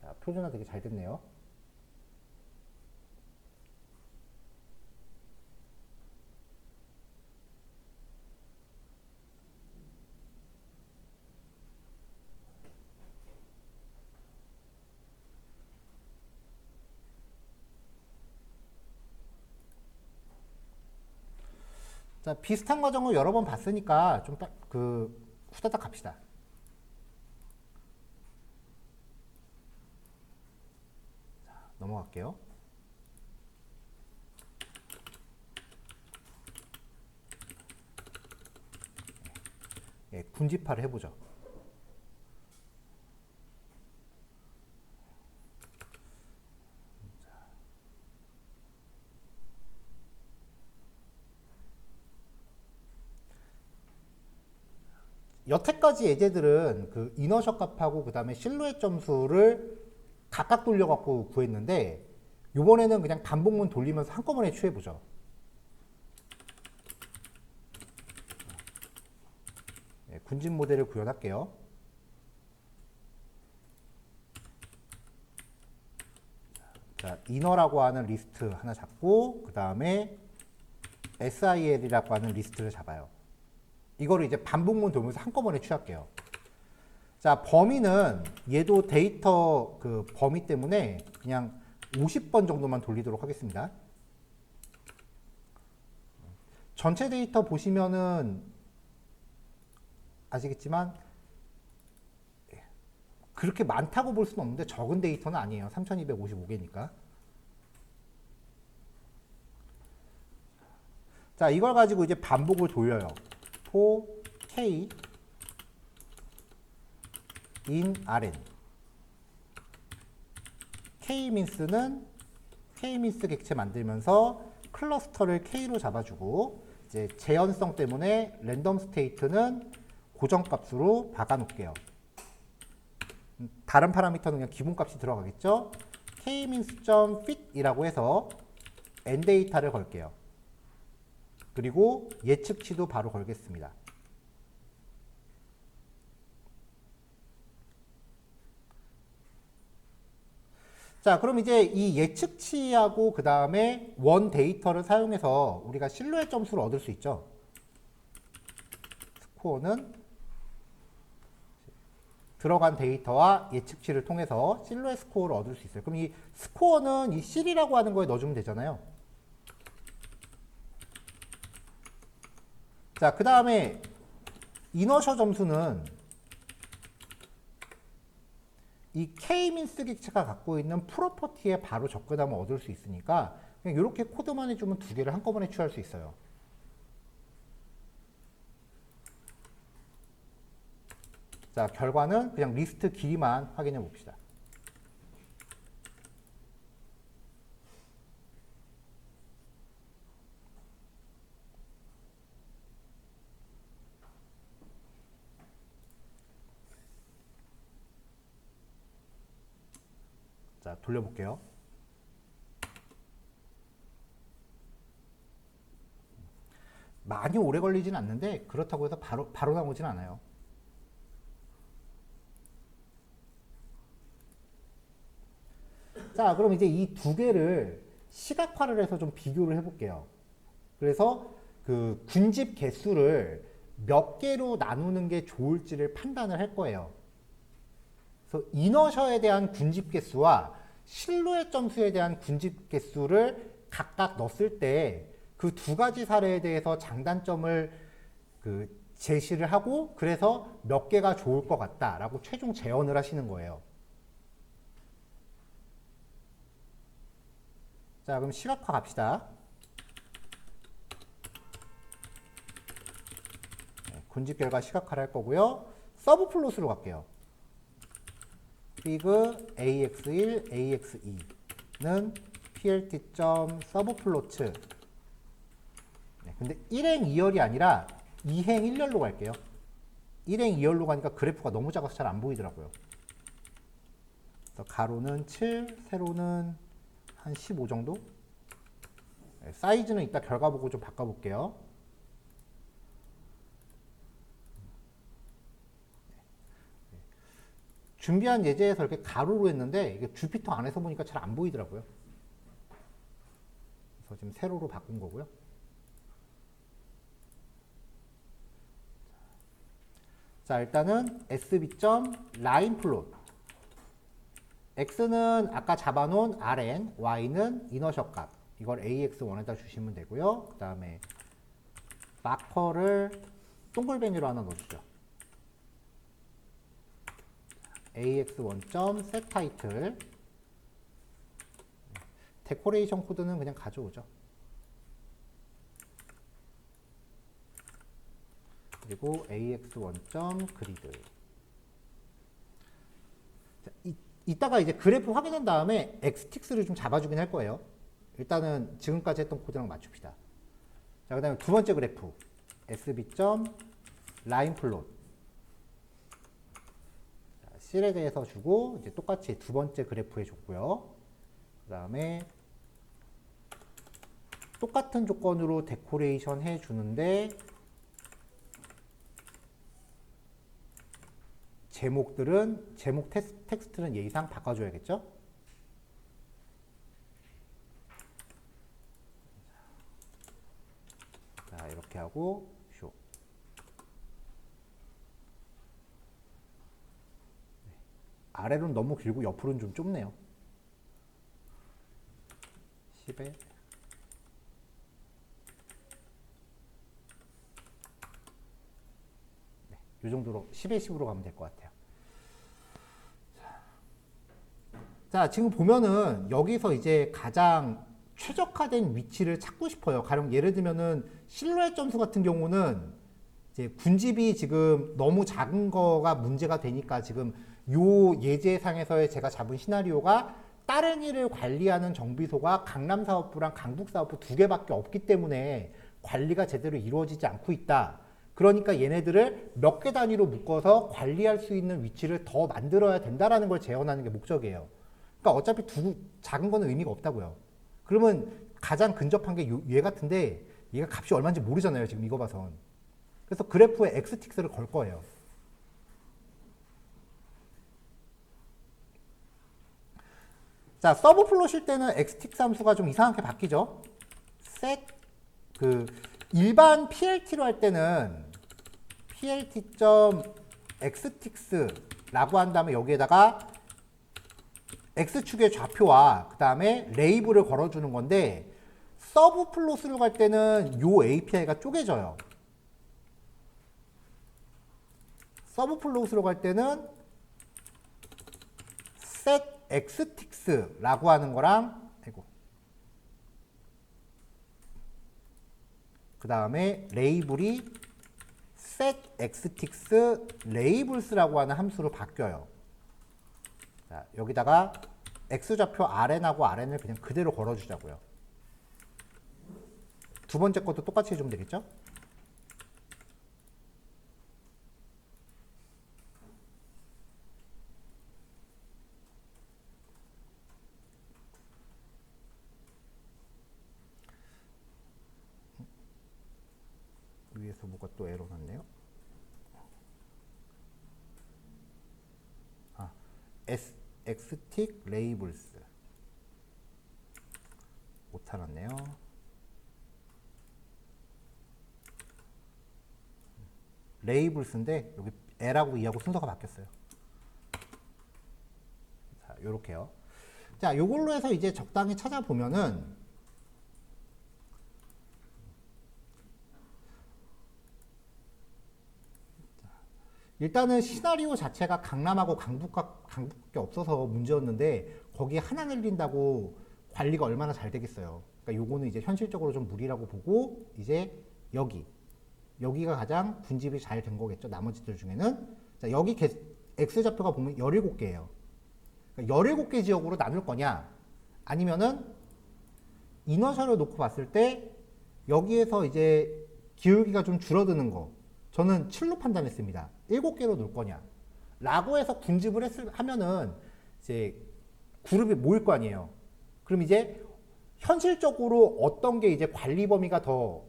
자, 표준화 되게 잘 됐네요. 자, 비슷한 과정을 여러 번 봤으니까 좀 후다닥 갑시다. 자, 넘어갈게요. 예, 군집화를 해보죠. 여태까지 예제들은 그 이너셜 값하고 그 다음에 실루엣 점수를 각각 돌려갖고 구했는데 이번에는 그냥 반복문 돌리면서 한꺼번에 취해보죠. 네, 군집 모델을 구현할게요. 자, 이너라고 하는 리스트 하나 잡고 그 다음에 SIL이라고 하는 리스트를 잡아요. 이거를 이제 반복문 돌면서 한꺼번에 취할게요. 자, 범위는 얘도 데이터 그 범위 때문에 그냥 50번 정도만 돌리도록 하겠습니다. 전체 데이터 보시면은 아시겠지만 그렇게 많다고 볼 수는 없는데 적은 데이터는 아니에요. 3255개니까. 자, 이걸 가지고 이제 반복을 돌려요. for k in rn. k-mins는 k-mins 객체 만들면서 클러스터를 k로 잡아주고 이제 재현성 때문에 랜덤 스테이트는 고정값으로 박아놓을게요. 다른 파라미터는 그냥 기본값이 들어가겠죠. k-mins.fit 이라고 해서 nData를 걸게요. 그리고 예측치도 바로 걸겠습니다. 자, 그럼 이제 이 예측치하고 그 다음에 원 데이터를 사용해서 우리가 실루엣 점수를 얻을 수 있죠. 스코어는 들어간 데이터와 예측치를 통해서 실루엣 스코어를 얻을 수 있어요. 그럼 이 스코어는 이 C라고 하는 거에 넣어주면 되잖아요. 자, 그 다음에 이너셔 점수는 이 K-민스 객체가 갖고 있는 프로퍼티에 바로 접근하면 얻을 수 있으니까 그냥 이렇게 코드만 해주면 두 개를 한꺼번에 취할 수 있어요. 자, 결과는 그냥 리스트 길이만 확인해 봅시다. 자, 돌려볼게요. 많이 오래 걸리진 않는데 그렇다고 해서 바로 나오진 않아요. 자, 그럼 이제 이 두 개를 시각화를 해서 좀 비교를 해볼게요. 그래서 그 군집 개수를 몇 개로 나누는 게 좋을지를 판단을 할 거예요. 그래서 이너셔에 대한 군집 개수와 실루엣 점수에 대한 군집 개수를 각각 넣었을 때 그 두 가지 사례에 대해서 장단점을 제시를 하고 그래서 몇 개가 좋을 것 같다라고 최종 재현을 하시는 거예요. 자, 그럼 시각화 갑시다. 네, 군집 결과 시각화를 할 거고요. 서브 플롯으로 갈게요. 비그 AX1, AX2는 PLT.서브 플로트. 네, 근데 1행 2열이 아니라 2행 1열로 갈게요. 1행 2열로 가니까 그래프가 너무 작아서 잘 안 보이더라고요. 그래서 가로는 7, 세로는 한 15 정도? 네, 사이즈는 이따 결과 보고 좀 바꿔볼게요. 준비한 예제에서 이렇게 가로로 했는데 이게 주피터 안에서 보니까 잘 안 보이더라고요. 그래서 지금 세로로 바꾼 거고요. 자, 일단은 SB.점 라인 플롯. X는 아까 잡아놓은 Rn, Y는 이너셔 값. 이걸 AX1에다 주시면 되고요. 그 다음에 마커를 동글뱅이로 하나 넣어주죠. AX1점 set 타이틀. 데코레이션 코드는 그냥 가져오죠. 그리고 AX1점 그리드. 이따가 이제 그래프 확인한 다음에 x틱스를 좀 잡아주긴 할 거예요. 일단은 지금까지 했던 코드랑 맞춥시다. 자, 그 다음에 두 번째 그래프 SB.점 라인 플롯. C에 대해서 주고 이제 똑같이 두 번째 그래프에 줬고요. 그 다음에 똑같은 조건으로 데코레이션 해주는데 제목 텍스트는 예의상 바꿔줘야겠죠? 자, 이렇게 하고 쇼. 아래로는 너무 길고 옆으로는 좀 좁네요. 10에 이 정도로 10에 10으로 가면 될 것 같아요. 자, 지금 보면은 여기서 이제 가장 최적화된 위치를 찾고 싶어요. 가령 예를 들면은 실루엣 점수 같은 경우는 이제 군집이 지금 너무 작은 거가 문제가 되니까 지금 요 예제상에서의 제가 잡은 시나리오가 따릉이를 관리하는 정비소가 강남사업부랑 강북사업부 두 개밖에 없기 때문에 관리가 제대로 이루어지지 않고 있다. 그러니까 얘네들을 몇 개 단위로 묶어서 관리할 수 있는 위치를 더 만들어야 된다라는 걸 재현하는 게 목적이에요. 그러니까 어차피 작은 거는 의미가 없다고요. 그러면 가장 근접한 게 얘 같은데 얘가 값이 얼마인지 모르잖아요. 지금 이거 봐선. 그래서 그래프에 x틱스를 걸 거예요. 자, 서브 플롯일 때는 x틱스 함수가 좀 이상하게 바뀌죠. set 일반 PLT로 할 때는 plt.xtix라고 한 다음에 여기에다가 x축의 좌표와 그 다음에 레이블을 걸어주는 건데 서브 플롯으로 갈 때는 요 API가 쪼개져요. 서브 플롯으로 갈 때는 set xticks라고 하는 거랑 그 다음에 레이블이 set xticks labels라고 하는 함수로 바뀌어요. 자, 여기다가 x좌표 RN하고 RN을 그냥 그대로 걸어주자고요. 두 번째 것도 똑같이 해주면 되겠죠? 위에서 뭐가 또 에러 났네요. xtick labels 오타 났네요. 레이블스인데 여기 L하고 E하고 순서가 바뀌었어요. 자, 요렇게요. 자, 요걸로 해서 이제 적당히 찾아보면은 일단은 시나리오 자체가 강남하고 강북밖에 없어서 문제였는데 거기에 하나 늘린다고 관리가 얼마나 잘 되겠어요. 그러니까 요거는 이제 현실적으로 좀 무리라고 보고 이제 여기가 가장 분집이 잘 된 거겠죠. 나머지들 중에는. 자, 여기 X좌표가 보면 17개예요. 그러니까 17개 지역으로 나눌 거냐 아니면은 이너셜을 놓고 봤을 때 여기에서 이제 기울기가 좀 줄어드는 거 저는 7로 판단했습니다. 7개로 놓을 거냐 라고 해서 분집을 하면은 이제 그룹이 모일 거 아니에요. 그럼 이제 현실적으로 어떤 게 이제 관리 범위가 더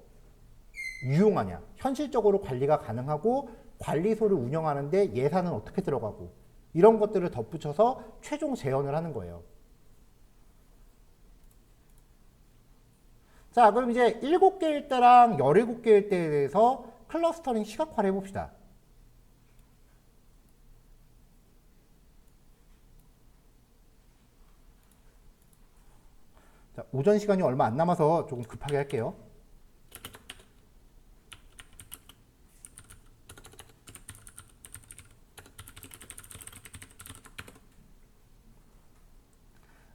유용하냐, 현실적으로 관리가 가능하고 관리소를 운영하는데 예산은 어떻게 들어가고 이런 것들을 덧붙여서 최종 재현을 하는 거예요. 자, 그럼 이제 7개일 때랑 17개일 때에 대해서 클러스터링 시각화를 해봅시다. 자, 오전 시간이 얼마 안 남아서 조금 급하게 할게요.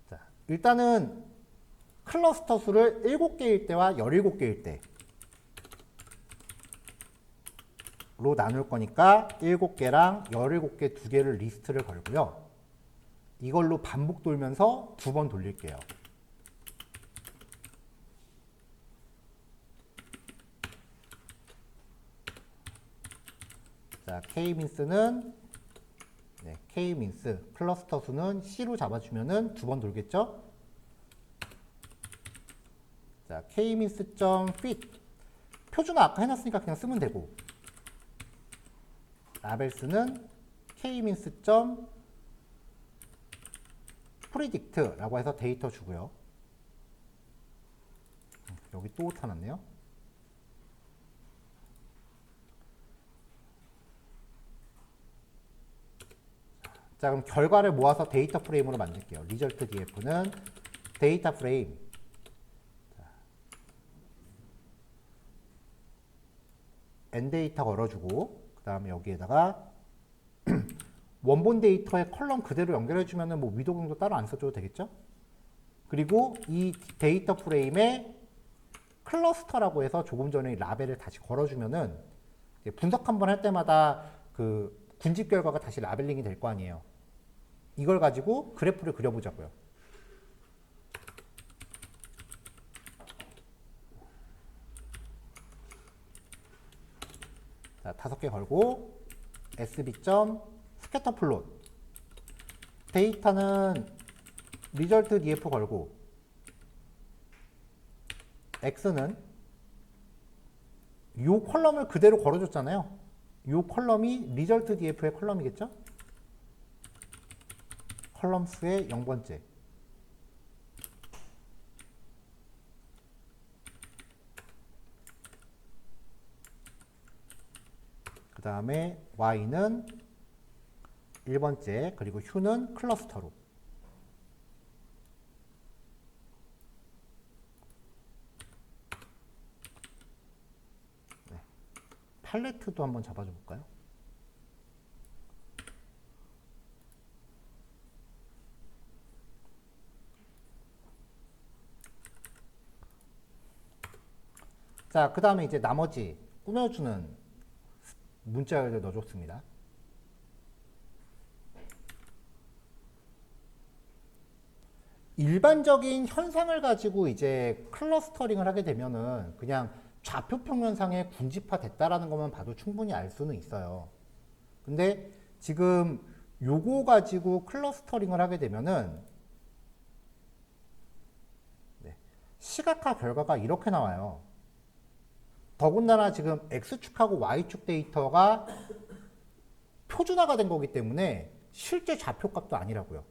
자, 일단은 클러스터 수를 7개일 때와 17개일 때로 나눌 거니까 7개랑 17개 두 개를 리스트를 걸고요. 이걸로 반복 돌면서 2번 돌릴게요. 자, K민스는 K민스 클러스터 수는 C로 잡아주면은 2번 돌겠죠? 자, K민스.fit 표준화 아까 해놨으니까 그냥 쓰면 되고 라벨스는 K민스.predict라고 해서 데이터 주고요. 여기 또 오타 났네요. 자, 그럼 결과를 모아서 데이터 프레임으로 만들게요. 리절트 df는 데이터 프레임. n 데이터 걸어주고 그 다음에 여기에다가 원본 데이터의 컬럼 그대로 연결해주면은 뭐 위도공도 따로 안 써줘도 되겠죠? 그리고 이 데이터 프레임에 클러스터라고 해서 조금 전에 라벨을 다시 걸어주면은 분석 한번 할 때마다 그 군집 결과가 다시 라벨링이 될 거 아니에요. 이걸 가지고 그래프를 그려보자고요. 자, 5개 걸고 sb. 스캐터 플롯 데이터는 리절트 df 걸고 x는 이 컬럼을 그대로 걸어줬잖아요. 이 컬럼이 리절트 df의 컬럼이겠죠? 컬럼 수의 0번째. 그 다음에 y는 1번째, 그리고 hu는 클러스터로. 네. 팔레트도 한번 잡아줘 볼까요? 자, 그 다음에 이제 나머지 꾸며주는 문자열을 넣어줬습니다. 일반적인 현상을 가지고 이제 클러스터링을 하게 되면은 그냥 좌표 평면상에 군집화 됐다라는 것만 봐도 충분히 알 수는 있어요. 근데 지금 요거 가지고 클러스터링을 하게 되면은 시각화 결과가 이렇게 나와요. 더군다나 지금 X축하고 Y축 데이터가 표준화가 된 거기 때문에 실제 좌표값도 아니라고요.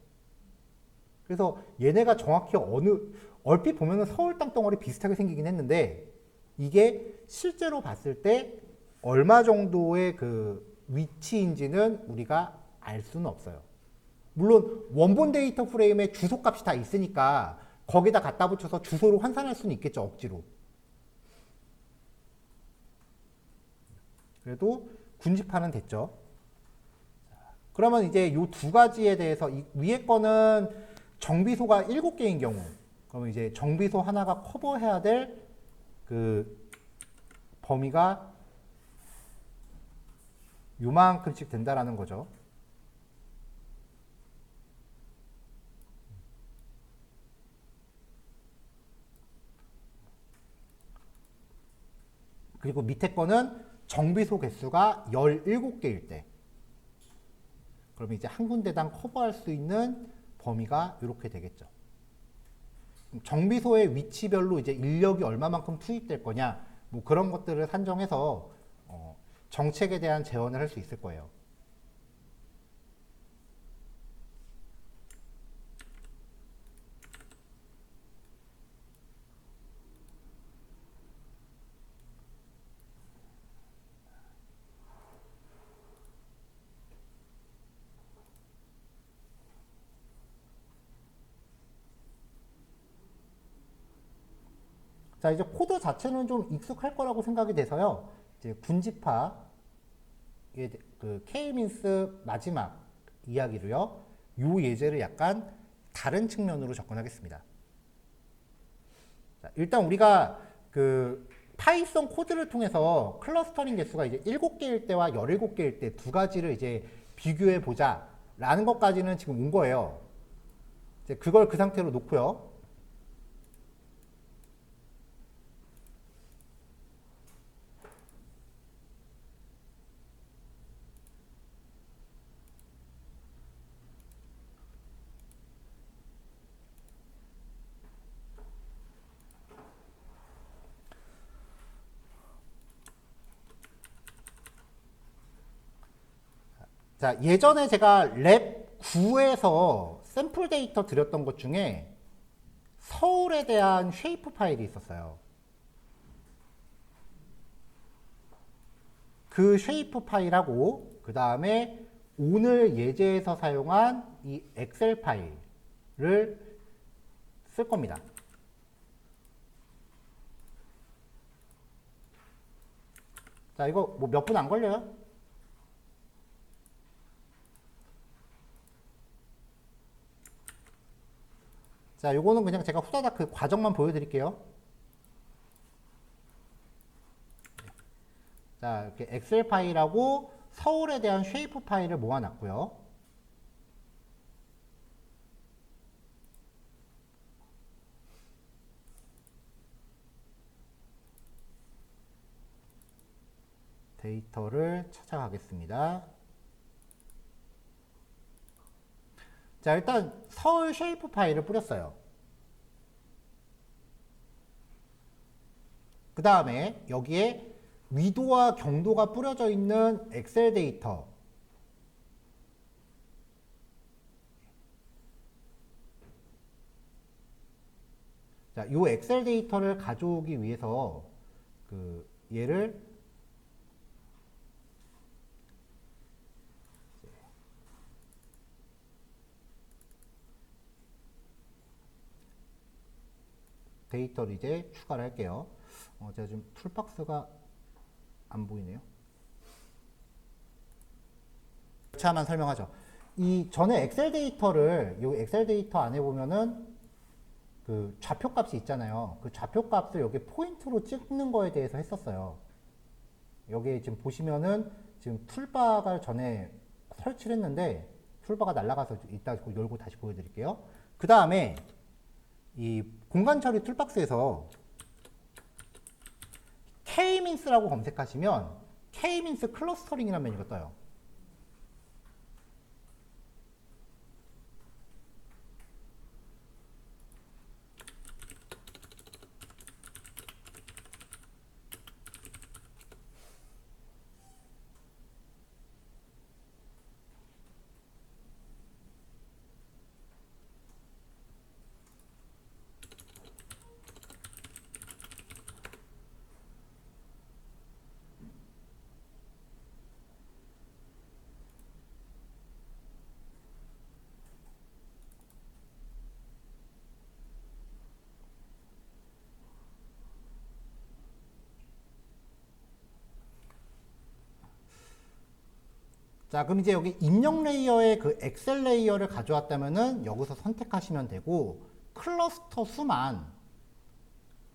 그래서 얘네가 정확히 얼핏 보면 서울 땅덩어리 비슷하게 생기긴 했는데 이게 실제로 봤을 때 얼마 정도의 그 위치인지는 우리가 알 수는 없어요. 물론 원본 데이터 프레임에 주소값이 다 있으니까 거기다 갖다 붙여서 주소로 환산할 수는 있겠죠, 억지로. 그래도 군집화는 됐죠. 그러면 이제 이 두 가지에 대해서 이 위에 거는 정비소가 7개인 경우, 그러면 이제 정비소 하나가 커버해야 될 그 범위가 요만큼씩 된다라는 거죠. 그리고 밑에 거는 정비소 개수가 17개일 때, 그러면 이제 한 군데당 커버할 수 있는 범위가 이렇게 되겠죠. 정비소의 위치별로 이제 인력이 얼마만큼 투입될 거냐, 뭐 그런 것들을 산정해서 정책에 대한 제언을 할 수 있을 거예요. 자, 이제 코드 자체는 좀 익숙할 거라고 생각이 돼서요. 이제 군집화, 그 K-민스 마지막 이야기로요. 요 예제를 약간 다른 측면으로 접근하겠습니다. 자, 일단 우리가 그 파이썬 코드를 통해서 클러스터링 개수가 이제 7개일 때와 17개일 때 두 가지를 이제 비교해 보자 라는 것까지는 지금 온 거예요. 이제 그걸 그 상태로 놓고요. 자, 예전에 제가 랩 9에서 샘플 데이터 드렸던 것 중에 서울에 대한 쉐이프 파일이 있었어요. 그 쉐이프 파일하고 그 다음에 오늘 예제에서 사용한 이 엑셀 파일을 쓸 겁니다. 자, 이거 뭐 몇 분 안 걸려요? 자, 요거는 그냥 제가 후다닥 그 과정만 보여드릴게요. 자, 이렇게 엑셀 파일하고 서울에 대한 쉐이프 파일을 모아놨고요. 데이터를 찾아가겠습니다. 자, 일단 서울 쉐이프 파일을 뿌렸어요. 그 다음에 여기에 위도와 경도가 뿌려져 있는 엑셀 데이터, 자, 이 엑셀 데이터를 가져오기 위해서 그 얘를 데이터를 이제 추가를 할게요. 제가 지금 툴박스가 안 보이네요. 차만 설명하죠. 이 전에 엑셀 데이터를 이 엑셀 데이터 안에 보면은 그 좌표 값이 있잖아요. 그 좌표 값을 여기 포인트로 찍는 거에 대해서 했었어요. 여기 지금 보시면은 지금 툴바가 전에 설치를 했는데 툴바가 날아가서 이따 열고 다시 보여드릴게요. 그 다음에 이 공간 처리 툴박스에서 K-mins라고 검색하시면 K-mins 클러스터링이라는 메뉴가 떠요. 자, 그럼 이제 여기 입력 레이어에 그 엑셀 레이어를 가져왔다면은 여기서 선택하시면 되고, 클러스터 수만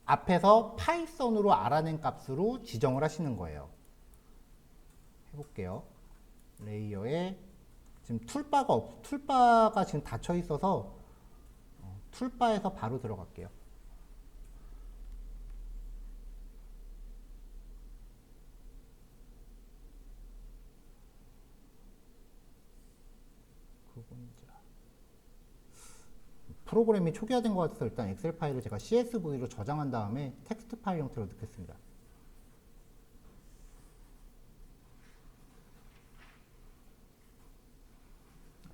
앞에서 파이썬으로 알아낸 값으로 지정을 하시는 거예요. 해볼게요. 레이어에 지금 툴바가 지금 닫혀 있어서 툴바에서 바로 들어갈게요. 프로그램이 초기화된 것 같아서 일단 엑셀 파일을 제가 CSV로 저장한 다음에 텍스트 파일 형태로 넣겠습니다.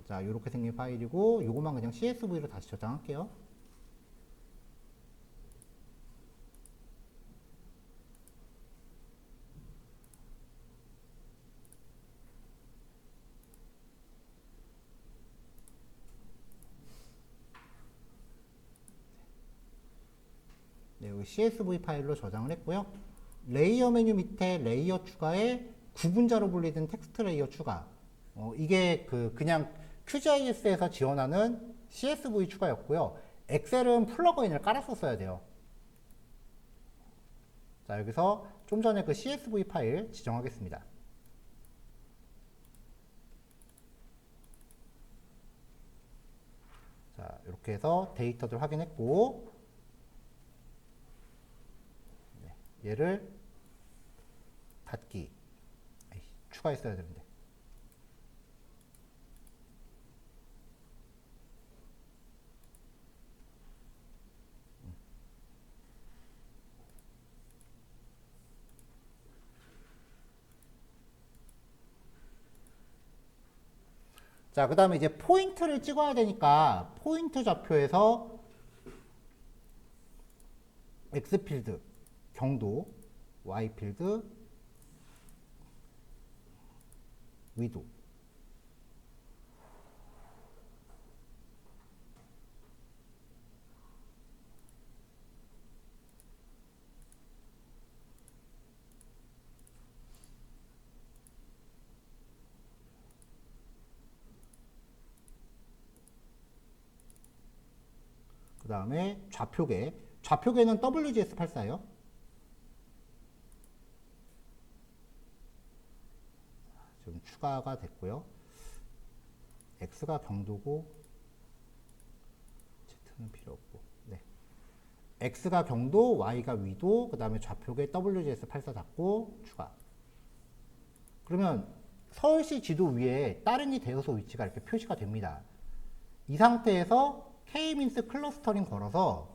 자, 이렇게 생긴 파일이고 이것만 그냥 CSV로 다시 저장할게요. 네, 여기 CSV 파일로 저장을 했고요. 레이어 메뉴 밑에 레이어 추가에 구분자로 분리된 텍스트 레이어 추가. 이게 그냥 QGIS에서 지원하는 CSV 추가였고요. 엑셀은 플러그인을 깔았었어야 돼요. 자, 여기서 좀 전에 그 CSV 파일 지정하겠습니다. 자, 이렇게 해서 데이터들 확인했고, 얘를 닫기. 추가했어야 되는데. 자, 그 다음에 이제 포인트를 찍어야 되니까 포인트 좌표에서 X 필드, 경도, Y 필드, 위도. 그 다음에 좌표계는 WGS84예요. 지금 추가가 됐고요. X가 경도고 Z는 필요 없고, 네. X가 경도, Y가 위도, 그 다음에 좌표계 WGS84 잡고 추가. 그러면 서울시 지도 위에 따릉이 대여소 위치가 이렇게 표시가 됩니다. 이 상태에서 K-min스 클러스터링 걸어서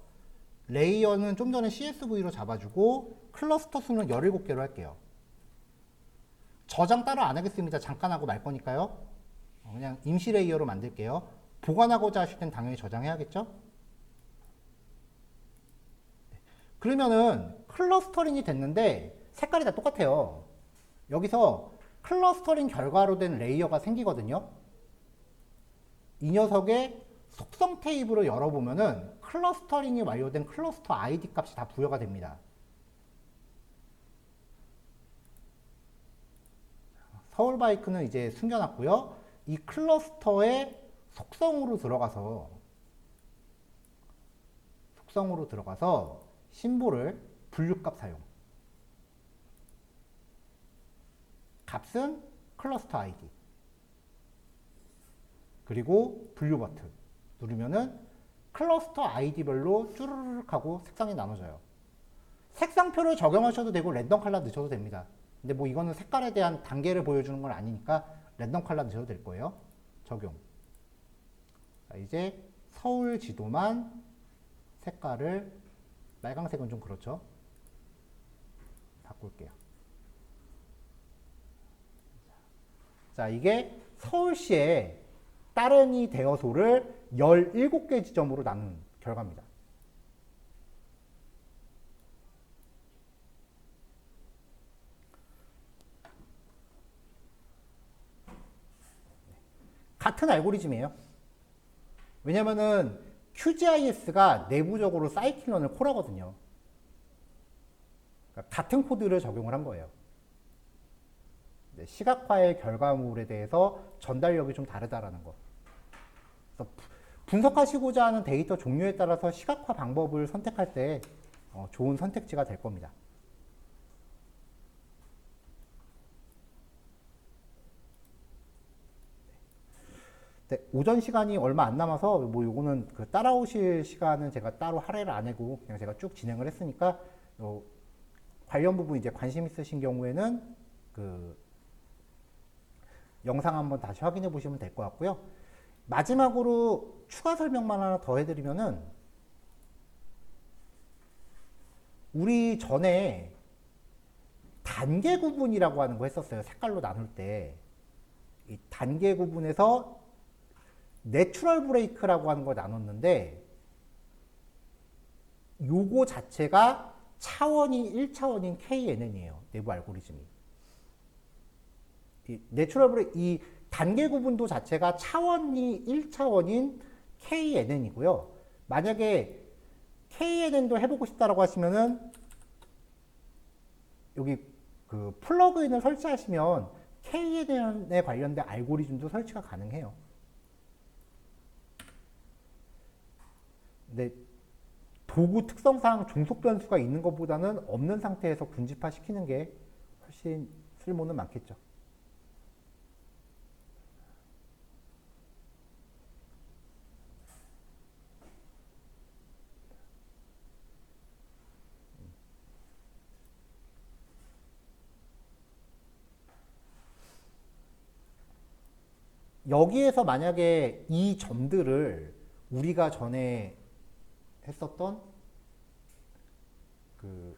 레이어는 좀 전에 CSV로 잡아주고 클러스터 수는 17개로 할게요. 저장 따로 안 하겠습니다. 잠깐 하고 말 거니까요. 그냥 임시 레이어로 만들게요. 보관하고자 하실 땐 당연히 저장해야겠죠? 그러면은 클러스터링이 됐는데 색깔이 다 똑같아요. 여기서 클러스터링 결과로 된 레이어가 생기거든요. 이 녀석의 속성 테이블을 열어보면은 클러스터링이 완료된 클러스터 아이디 값이 다 부여가 됩니다. 서울바이크는 이제 숨겨놨고요. 이 클러스터의 속성으로 들어가서 속성으로 들어가서 심볼을 분류값 사용. 값은 클러스터 아이디. 그리고 분류 버튼 누르면은 클러스터 아이디별로 쭈르륵 하고 색상이 나눠져요. 색상표를 적용하셔도 되고 랜덤 컬러 넣으셔도 됩니다. 근데 뭐 이거는 색깔에 대한 단계를 보여주는 건 아니니까 랜덤 컬러 넣으셔도 될 거예요. 적용. 자, 이제 서울 지도만 색깔을 빨강색은 좀 그렇죠. 바꿀게요. 자, 이게 서울시의 따릉이 대여소를 17개 지점으로 나눈 결과입니다. 같은 알고리즘이에요. 왜냐면은 QGIS가 내부적으로 사이클론을 콜하거든요. 그러니까 같은 코드를 적용을 한 거예요. 시각화의 결과물에 대해서 전달력이 좀 다르다라는 거. 그래서 분석하시고자 하는 데이터 종류에 따라서 시각화 방법을 선택할 때 좋은 선택지가 될 겁니다. 네, 오전 시간이 얼마 안 남아서 뭐 요거는 그 따라오실 시간은 제가 따로 할애를 안 하고 그냥 제가 쭉 진행을 했으니까 관련 부분 이제 관심 있으신 경우에는 그 영상 한번 다시 확인해 보시면 될 것 같고요. 마지막으로 추가 설명만 하나 더 해드리면은 우리 전에 단계 구분이라고 하는 거 했었어요. 색깔로 나눌 때. 이 단계 구분에서 내추럴 브레이크라고 하는 걸 나눴는데 요거 자체가 차원이 1차원인 KNN이에요. 내부 알고리즘이. 이 내추럴 브레이크, 이 단계 구분도 자체가 차원이 1차원인 KNN이고요. 만약에 KNN도 해보고 싶다라고 하시면은 여기 그 플러그인을 설치하시면 KNN에 관련된 알고리즘도 설치가 가능해요. 근데 도구 특성상 종속 변수가 있는 것보다는 없는 상태에서 군집화 시키는 게 훨씬 쓸모는 많겠죠. 여기에서 만약에 이 점들을 우리가 전에 했었던 그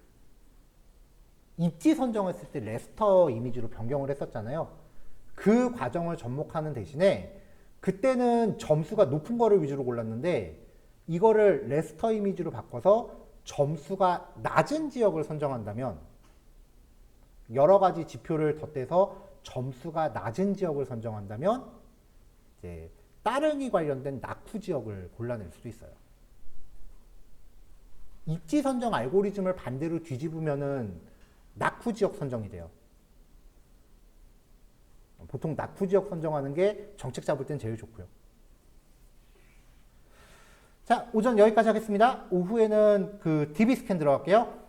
입지 선정했을 때 레스터 이미지로 변경을 했었잖아요. 그 과정을 접목하는 대신에 그때는 점수가 높은 거를 위주로 골랐는데 이거를 레스터 이미지로 바꿔서 점수가 낮은 지역을 선정한다면 여러 가지 지표를 덧대서 점수가 낮은 지역을 선정한다면 이제 따릉이 관련된 낙후 지역을 골라낼 수도 있어요. 입지 선정 알고리즘을 반대로 뒤집으면은 낙후 지역 선정이 돼요. 보통 낙후 지역 선정하는 게 정책 잡을 땐 제일 좋고요. 자, 오전 여기까지 하겠습니다. 오후에는 그 DB 스캔 들어갈게요.